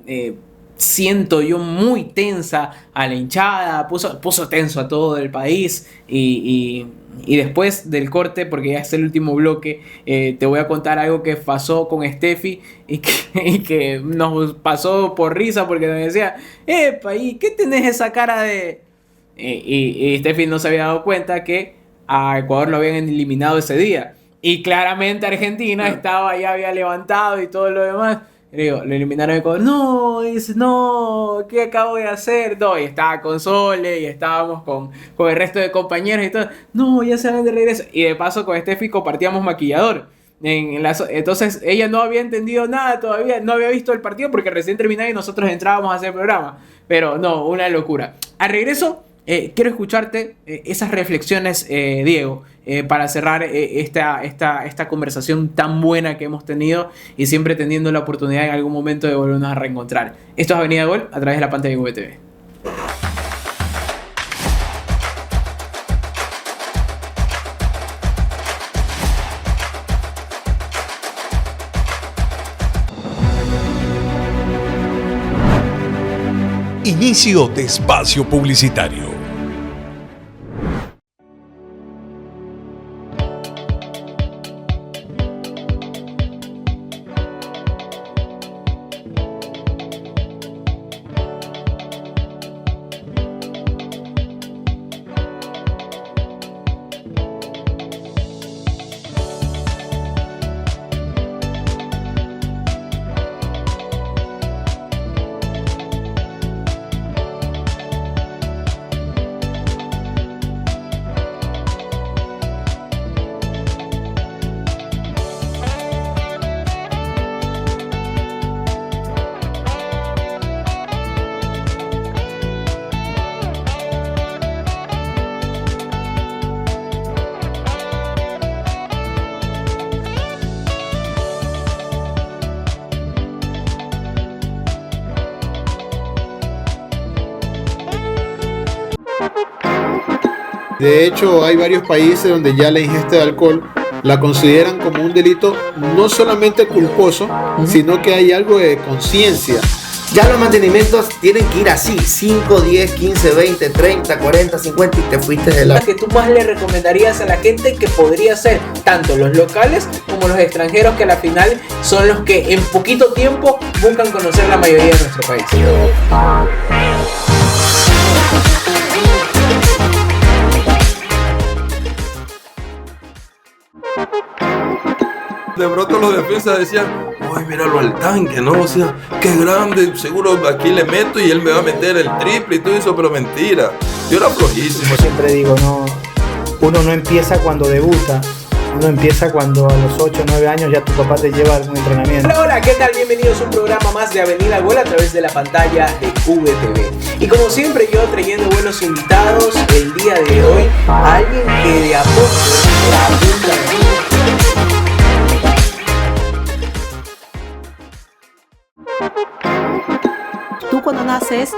siento yo, muy tensa a la hinchada, puso tenso a todo el país y después del corte, porque ya es el último bloque, te voy a contar algo que pasó con Steffi y que nos pasó por risa porque nos decía, epa, ¿y qué tenés esa cara de...? Y Steffi no se había dado cuenta que a Ecuador lo habían eliminado ese día. Y claramente Argentina ya había levantado y todo lo demás. Le digo, lo eliminaron a Ecuador. No, dice, no, ¿qué acabo de hacer? No, y estaba con Sole y estábamos con el resto de compañeros y todo. No, ya se van de regreso. Y de paso con Steffi compartíamos maquillador. Entonces ella no había entendido nada todavía, no había visto el partido porque recién terminaba y nosotros entrábamos a hacer el programa. Pero no, una locura. Al regreso, quiero escucharte esas reflexiones, Diego, para cerrar esta conversación tan buena que hemos tenido y siempre teniendo la oportunidad en algún momento de volvernos a reencontrar. Esto es Avenida Gol a través de la pantalla de VTV. Inicio de espacio publicitario. De hecho, hay varios países donde ya la ingesta de alcohol la consideran como un delito no solamente culposo, sino que hay algo de conciencia. Ya los mantenimientos tienen que ir así, 5, 10, 15, 20, 30, 40, 50 y te fuiste de la... que tú más le recomendarías a la gente que podría ser tanto los locales como los extranjeros, que a la final son los que en poquito tiempo buscan conocer la mayoría de nuestro país? De pronto los defensas decían, ¡ay, míralo al tanque, ¿no? O sea, qué grande, seguro aquí le meto y él me va a meter el triple y todo eso, pero mentira. Yo era flojísimo. Como siempre digo, uno no empieza cuando debuta, uno empieza cuando a los 8 o 9 años ya tu papá te lleva a algún entrenamiento. Hola, hola, ¿qué tal? Bienvenidos a un programa más de Avenida Gol a través de la pantalla de VTV. Y como siempre, yo trayendo buenos invitados el día de hoy, a alguien que de a poco la apunta. Tú cuando naces,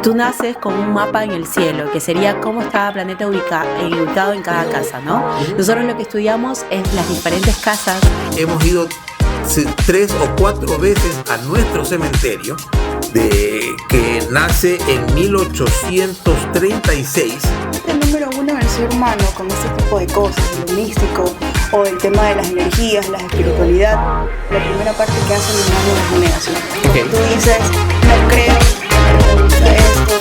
tú naces con un mapa en el cielo, que sería cómo está el planeta ubicado en cada casa, ¿no? Nosotros lo que estudiamos es las diferentes casas. Hemos ido 3 o 4 veces a nuestro cementerio, que nace en 1836. El número 1 del ser humano con este tipo de cosas, lo místico o el tema de las energías, la espiritualidad, la primera parte que hace el humano es la negación. Okay. Tú dices, no creo, no me gusta esto.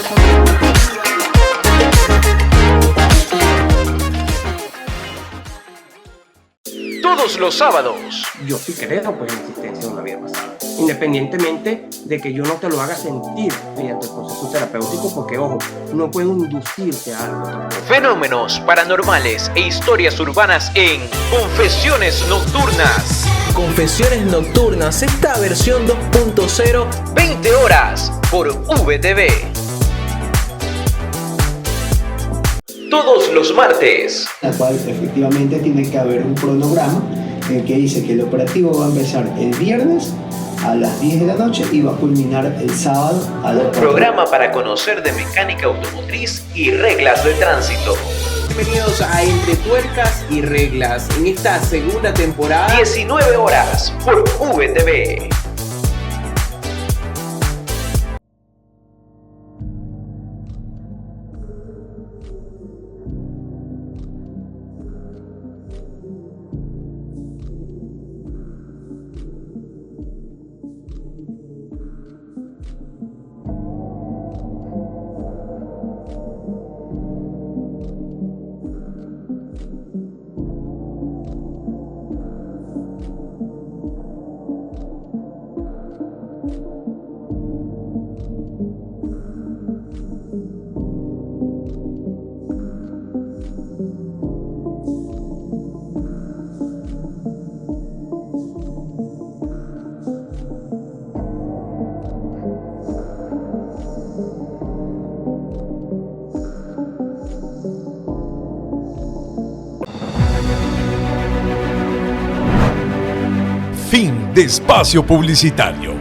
Todos los sábados. Yo sí creo pues en la existencia de una vida pasada. independientemente de que yo no te lo haga sentir mediante el proceso terapéutico, porque ojo, no puedo inducirte a algo tampoco. Fenómenos paranormales e historias urbanas en Confesiones Nocturnas. Confesiones Nocturnas, esta versión 2.0, 20 horas por VTV. Todos los martes. La cual efectivamente tiene que haber un cronograma en el que dice que el operativo va a empezar el viernes a las 10 de la noche y va a culminar el sábado a las 4. Programa para conocer de mecánica automotriz y reglas de tránsito. Bienvenidos a Entre Tuercas y Reglas en esta segunda temporada. 19 horas por VTV. Fin de espacio publicitario.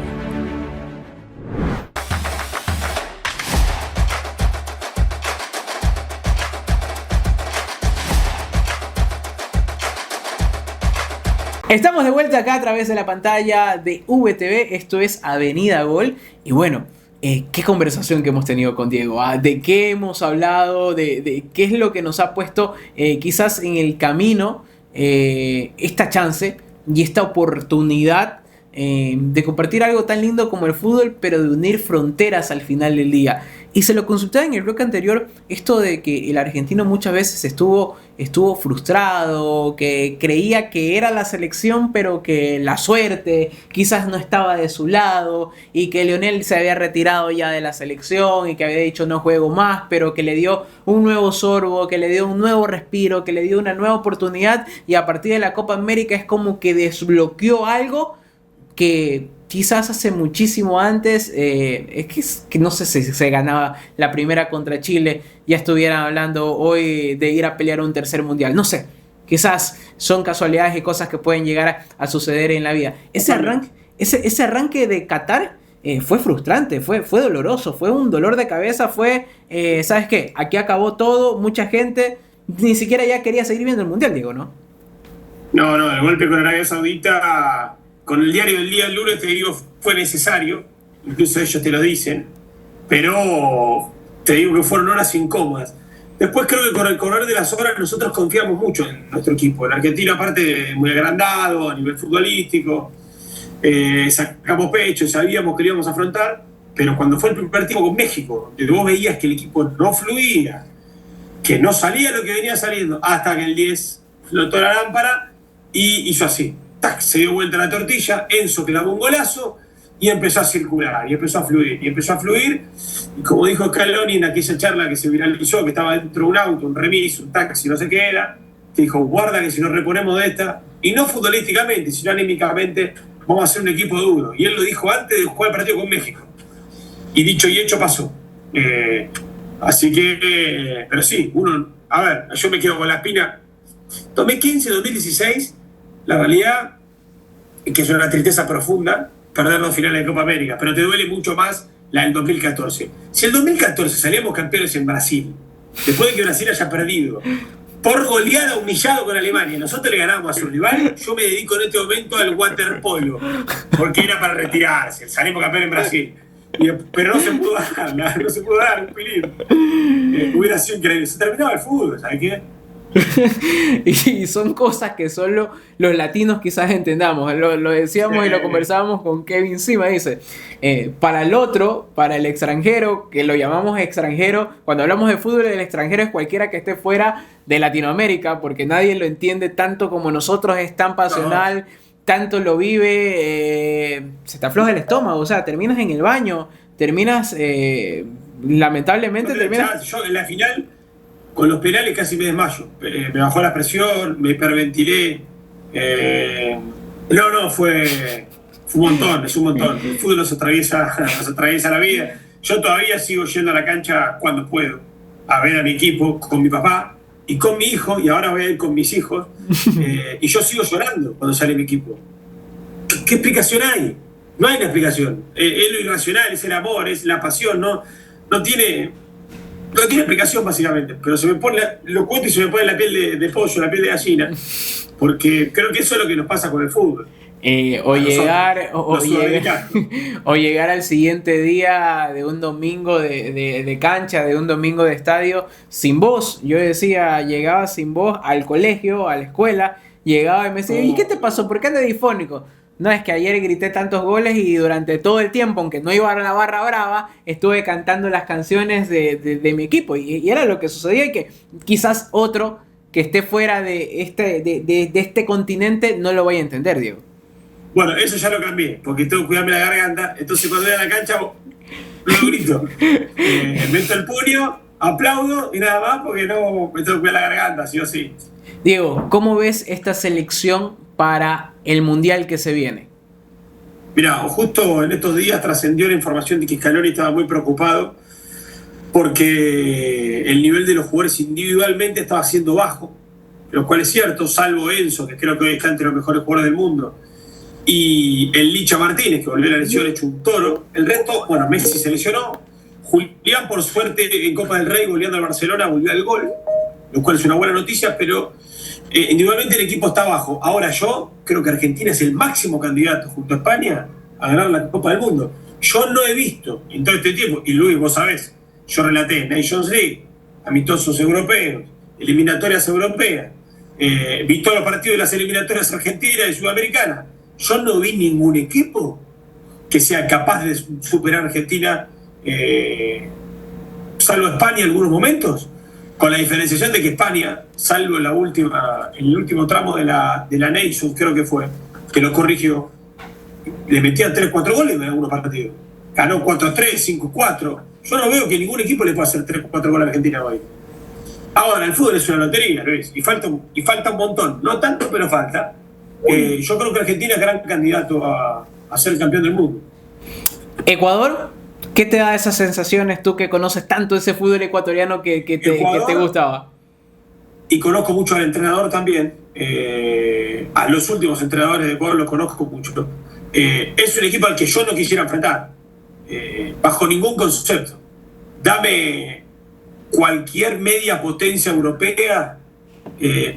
Estamos de vuelta acá a través de la pantalla de VTV. Esto es Avenida Gol. Y bueno, qué conversación que hemos tenido con Diego. De qué hemos hablado, de qué es lo que nos ha puesto quizás en el camino esta chance y esta oportunidad de compartir algo tan lindo como el fútbol, pero de unir fronteras al final del día. Y se lo consultaba en el bloque anterior, esto de que el argentino muchas veces estuvo frustrado, que creía que era la selección, pero que la suerte quizás no estaba de su lado, y que Lionel se había retirado ya de la selección y que había dicho no juego más, pero que le dio un nuevo sorbo, que le dio un nuevo respiro, que le dio una nueva oportunidad, y a partir de la Copa América es como que desbloqueó algo que quizás hace muchísimo antes, es que no sé si se ganaba la primera contra Chile, ya estuvieran hablando hoy de ir a pelear un tercer mundial. No sé, quizás son casualidades y cosas que pueden llegar a suceder en la vida. Ese arranque de Qatar fue frustrante, fue doloroso, fue un dolor de cabeza, ¿sabes qué? Aquí acabó todo, mucha gente ni siquiera ya quería seguir viendo el mundial, digo, ¿no? No, el golpe con Arabia Saudita... Con el diario del día del lunes te digo, fue necesario, incluso ellos te lo dicen, pero te digo que fueron horas incómodas. Después creo que con el correr de las horas nosotros confiamos mucho en nuestro equipo. En Argentina, aparte, muy agrandado a nivel futbolístico, sacamos pecho, sabíamos que lo íbamos a afrontar, pero cuando fue el primer partido con México, donde vos veías que el equipo no fluía, que no salía lo que venía saliendo, hasta que el 10 flotó la lámpara y hizo así. ¡Tac! Se dio vuelta la tortilla, Enzo clavó un golazo y empezó a circular, y empezó a fluir, y como dijo Scaloni en aquella charla que se viralizó, que estaba dentro de un auto, un remis, un taxi, no sé qué era, que dijo, guarda que si nos reponemos de esta, y no futbolísticamente, sino anímicamente, vamos a hacer un equipo duro. Y él lo dijo antes de jugar el partido con México. Y dicho y hecho pasó. Así que, pero sí, yo me quedo con la espina. 2015, 2016, la realidad es que es una tristeza profunda perder dos finales de Copa América, pero te duele mucho más la del 2014. Si el 2014 salíamos campeones en Brasil, después de que Brasil haya perdido, por goleada humillado con Alemania, nosotros le ganamos a su rival, yo me dedico en este momento al waterpolo, porque era para retirarse, salimos campeones en Brasil. Pero no se pudo dar un pilín. Hubiera sido increíble. Se terminaba el fútbol, ¿sabes qué? Y son cosas que solo los latinos quizás entendamos. Lo decíamos y lo conversábamos con Kevin Sima. Dice, para el otro, para el extranjero, que lo llamamos extranjero, cuando hablamos de fútbol, el extranjero es cualquiera que esté fuera de Latinoamérica, porque nadie lo entiende tanto como nosotros, es tan pasional, tanto lo vive, se te afloja el estómago, o sea, terminas en el baño, terminas, lamentablemente terminas... Yo en la final, con los penales casi me desmayo, me bajó la presión, me hiperventilé, fue un montón, es un montón. El fútbol nos atraviesa la vida. Yo todavía sigo yendo a la cancha cuando puedo, a ver a mi equipo con mi papá y con mi hijo, y ahora voy a ir con mis hijos, y yo sigo llorando cuando sale mi equipo. ¿Qué explicación hay? No hay una explicación. Es lo irracional, es el amor, es la pasión, no tiene explicación básicamente, pero se me pone, lo cuento y se me pone la piel de pollo, la piel de gallina, porque creo que eso es lo que nos pasa con el fútbol. O llegar al siguiente día de un domingo de cancha, de un domingo de estadio, sin voz. Yo decía, llegaba sin voz al colegio, a la escuela, llegaba y me decía, ¿y qué te pasó? ¿Por qué andas difónico? No, es que ayer grité tantos goles y durante todo el tiempo, aunque no iba a la barra brava, estuve cantando las canciones de mi equipo. Y era lo que sucedía, y que quizás otro que esté fuera de este continente no lo vaya a entender, Diego. Bueno, eso ya lo cambié, porque tengo que cuidarme la garganta. Entonces cuando voy a la cancha, lo grito. Meto el puño, aplaudo y nada más, porque no me tengo que cuidar la garganta, sí o sí. Diego, ¿cómo ves esta selección para el Mundial que se viene? Mirá, justo en estos días trascendió la información de que Scaloni estaba muy preocupado porque el nivel de los jugadores individualmente estaba siendo bajo, lo cual es cierto, salvo Enzo, que creo que hoy está entre los mejores jugadores del mundo, y el Licha Martínez, que volvió a la lesión hecho un toro. El resto, bueno, Messi se lesionó, Julián por suerte en Copa del Rey, goleando al Barcelona, volvió al gol, lo cual es una buena noticia, pero individualmente el equipo está bajo. Ahora yo creo que Argentina es el máximo candidato junto a España a ganar la Copa del Mundo. Yo no he visto en todo este tiempo, y Luis, vos sabés, yo relaté Nations League, amistosos europeos, eliminatorias europeas, vi todos los partidos de las eliminatorias argentinas y sudamericanas. Yo no vi ningún equipo que sea capaz de superar a Argentina, salvo España en algunos momentos, con la diferenciación de que España, salvo en el último tramo de la Nations, creo que fue, que lo corrigió, le metían 3-4 goles en algunos partidos. Ganó 4-3, 5-4. Yo no veo que ningún equipo le pueda hacer 3-4 goles a Argentina hoy. Ahora, el fútbol es una lotería, Luis, y falta un montón. No tanto, pero falta. Yo creo que Argentina es gran candidato a ser campeón del mundo. Ecuador, ¿qué te da esas sensaciones tú que conoces tanto ese fútbol ecuatoriano que te gustaba? Y conozco mucho al entrenador también. A los últimos entrenadores de Ecuador los conozco mucho. Es un equipo al que yo no quisiera enfrentar, bajo ningún concepto. Dame cualquier media potencia europea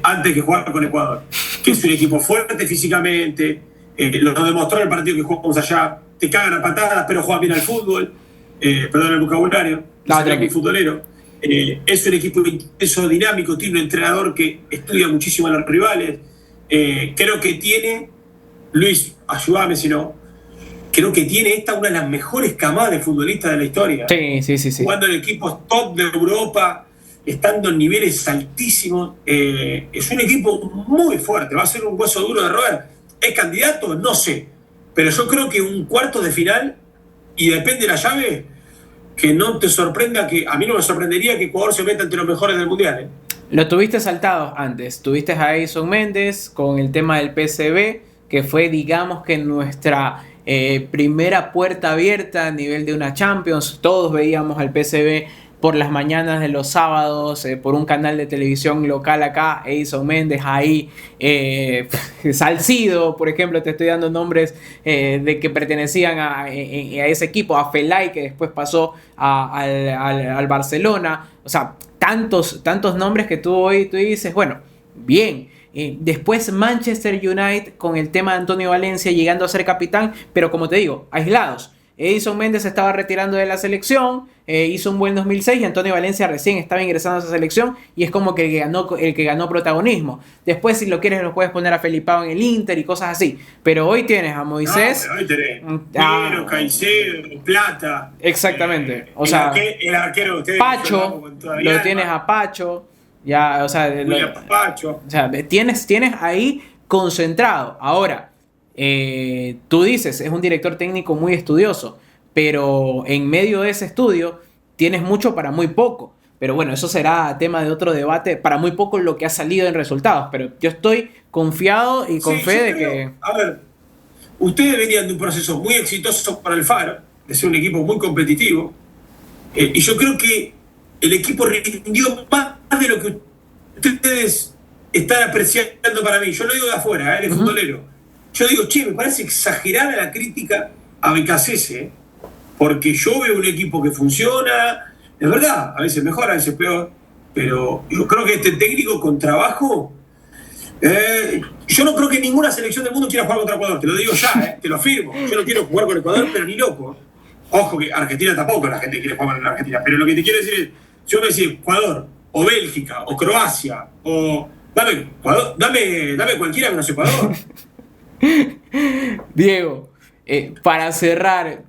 antes que jugar con Ecuador, que es un equipo fuerte físicamente, lo demostró en el partido que jugamos allá. Te cagan a patadas, pero juegan bien al fútbol. Perdón el vocabulario, muy futbolero. Es un equipo intenso, dinámico, tiene un entrenador que estudia muchísimo a los rivales. Creo que tiene, Luis, ayúdame si no, creo que tiene una de las mejores camadas de futbolistas de la historia. Sí. Jugando en equipos top de Europa, estando en niveles altísimos. Es un equipo muy fuerte, va a ser un hueso duro de roer. ¿Es candidato? No sé. Pero yo creo que un cuarto de final, y depende de la llave, que no te sorprenda, que a mí no me sorprendería que Ecuador se meta entre los mejores del Mundial. Lo tuviste saltado antes. Tuviste a Edson Méndez con el tema del PSV, que fue, digamos, que nuestra primera puerta abierta a nivel de una Champions. Todos veíamos al PSV por las mañanas de los sábados, por un canal de televisión local acá, Edson Méndez ahí, Salcido, por ejemplo, te estoy dando nombres de que pertenecían a ese equipo, a Felay, que después pasó al Barcelona. O sea, tantos nombres que tú hoy tú dices, bueno, bien. Después Manchester United con el tema de Antonio Valencia llegando a ser capitán, pero como te digo, aislados. Edson Méndez estaba retirando de la selección, hizo un buen 2006 y Antonio Valencia recién estaba ingresando a esa selección y es como que el que ganó protagonismo. Después, si lo quieres, lo puedes poner a Felipao en el Inter y cosas así. Pero hoy tienes a Moisés. No, hoy tenés Piero, Caicedo, Plata. Exactamente. O sea, el arquero de ustedes, Pacho, lo tienes a Pacho. Ya, o sea, Pacho. O sea, tienes ahí concentrado. Ahora, tú dices, es un director técnico muy estudioso, pero en medio de ese estudio tienes mucho para muy poco. Pero bueno, eso será tema de otro debate. Para muy poco lo que ha salido en resultados. Pero yo estoy confiado y con Sí, fe yo de creo, que... a ver, ustedes venían de un proceso muy exitoso para el Faro, de ser un equipo muy competitivo, y yo creo que el equipo rindió más de lo que ustedes están apreciando para mí. Yo lo digo de afuera, de futbolero. Yo digo, che, me parece exagerada la crítica a Becasese, porque yo veo un equipo que funciona, es verdad, a veces mejor, a veces peor, pero yo creo que este técnico con trabajo, yo no creo que ninguna selección del mundo quiera jugar contra Ecuador, te lo digo ya, te lo afirmo. Yo no quiero jugar con Ecuador, pero ni loco. Ojo que Argentina tampoco la gente quiere jugar con Argentina, pero lo que te quiero decir es, yo me decía Ecuador, o Bélgica, o Croacia, o... Dame cualquiera menos Ecuador. Diego, para cerrar,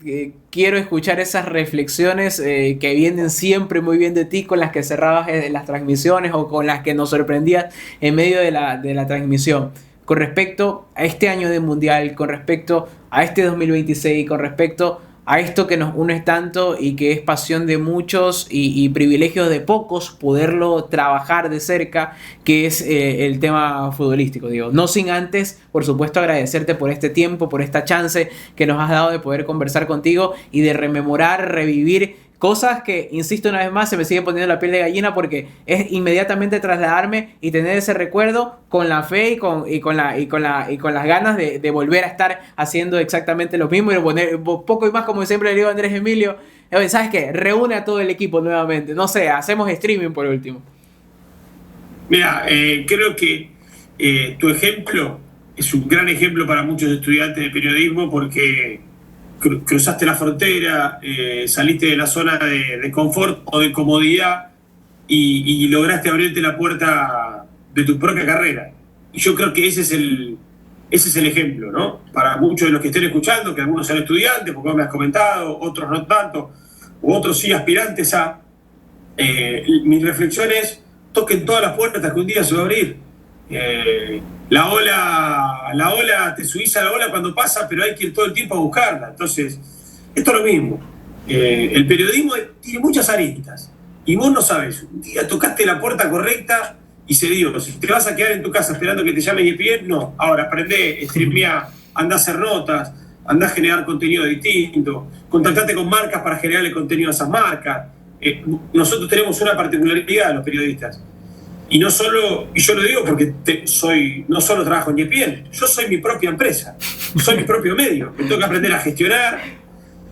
quiero escuchar esas reflexiones que vienen siempre muy bien de ti, con las que cerrabas las transmisiones o con las que nos sorprendías en medio de la transmisión. Con respecto a este año de Mundial, con respecto a este 2026, con respecto a esto que nos une tanto y que es pasión de muchos y privilegio de pocos poderlo trabajar de cerca, que es el tema futbolístico, digo. No sin antes, por supuesto, agradecerte por este tiempo, por esta chance que nos has dado de poder conversar contigo y de rememorar, revivir cosas que, insisto una vez más, se me sigue poniendo la piel de gallina porque es inmediatamente trasladarme y tener ese recuerdo con la fe y con las ganas de volver a estar haciendo exactamente lo mismo y poner poco y más, como siempre le digo a Andrés Emilio, ¿sabes qué? Reúne a todo el equipo nuevamente, no sé, hacemos streaming por último. Mira, creo que tu ejemplo es un gran ejemplo para muchos estudiantes de periodismo porque cruzaste la frontera, saliste de la zona de confort o de comodidad y lograste abrirte la puerta de tu propia carrera. Y yo creo que ese es el ejemplo, ¿no? Para muchos de los que estén escuchando, que algunos sean estudiantes, porque vos me has comentado, otros no tanto, u otros sí aspirantes a... mi reflexión es, toquen todas las puertas que un día se va a abrir. La ola, te subís a la ola cuando pasa, pero hay que ir todo el tiempo a buscarla. Entonces, esto es lo mismo. El periodismo tiene muchas aristas y vos no sabes. Un día tocaste la puerta correcta y se dio. Si te vas a quedar en tu casa esperando que te llamen ESPN, no. Ahora, aprendé, streamea, andá a hacer notas, andá a generar contenido distinto, contactate con marcas para generarle contenido a esas marcas. Nosotros tenemos una particularidad los periodistas. Y no solo, y yo lo digo porque no solo trabajo en ESPN, yo soy mi propia empresa, soy mi propio medio. Me tengo que aprender a gestionar,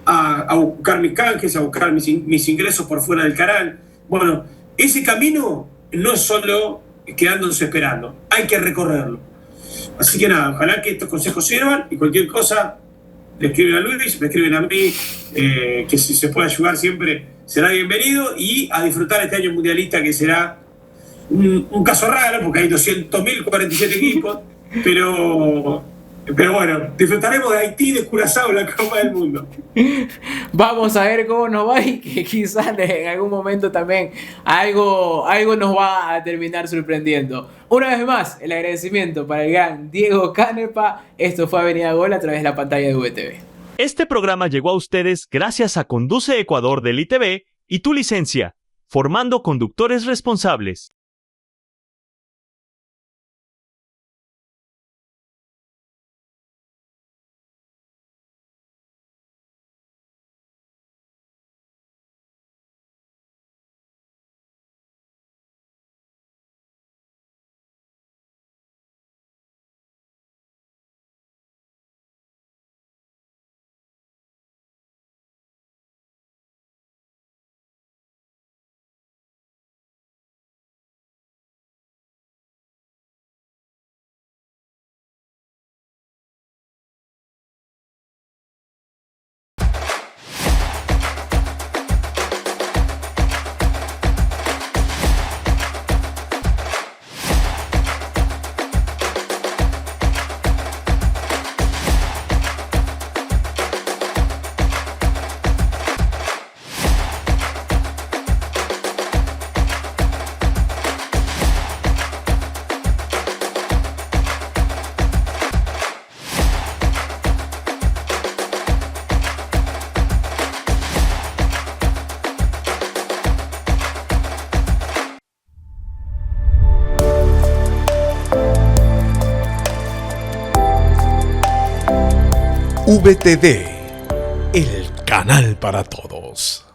a buscar mis canjes, a buscar mis ingresos por fuera del canal. Bueno, ese camino no es solo quedándose esperando, hay que recorrerlo. Así que nada, ojalá que estos consejos sirvan y cualquier cosa le escriben a Luis, me escriben a mí, que si se puede ayudar siempre será bienvenido y a disfrutar este año mundialista que será un caso raro porque hay 200.047 equipos, pero bueno, disfrutaremos de Haití, de Curazao, la Copa del Mundo. Vamos a ver cómo nos va y que quizás en algún momento también algo nos va a terminar sorprendiendo. Una vez más, el agradecimiento para el gran Diego Canepa. Esto fue Avenida Gol a través de la pantalla de VTV. Este programa llegó a ustedes gracias a Conduce Ecuador del ITV y Tu Licencia, formando conductores responsables. VTV, el canal para todos.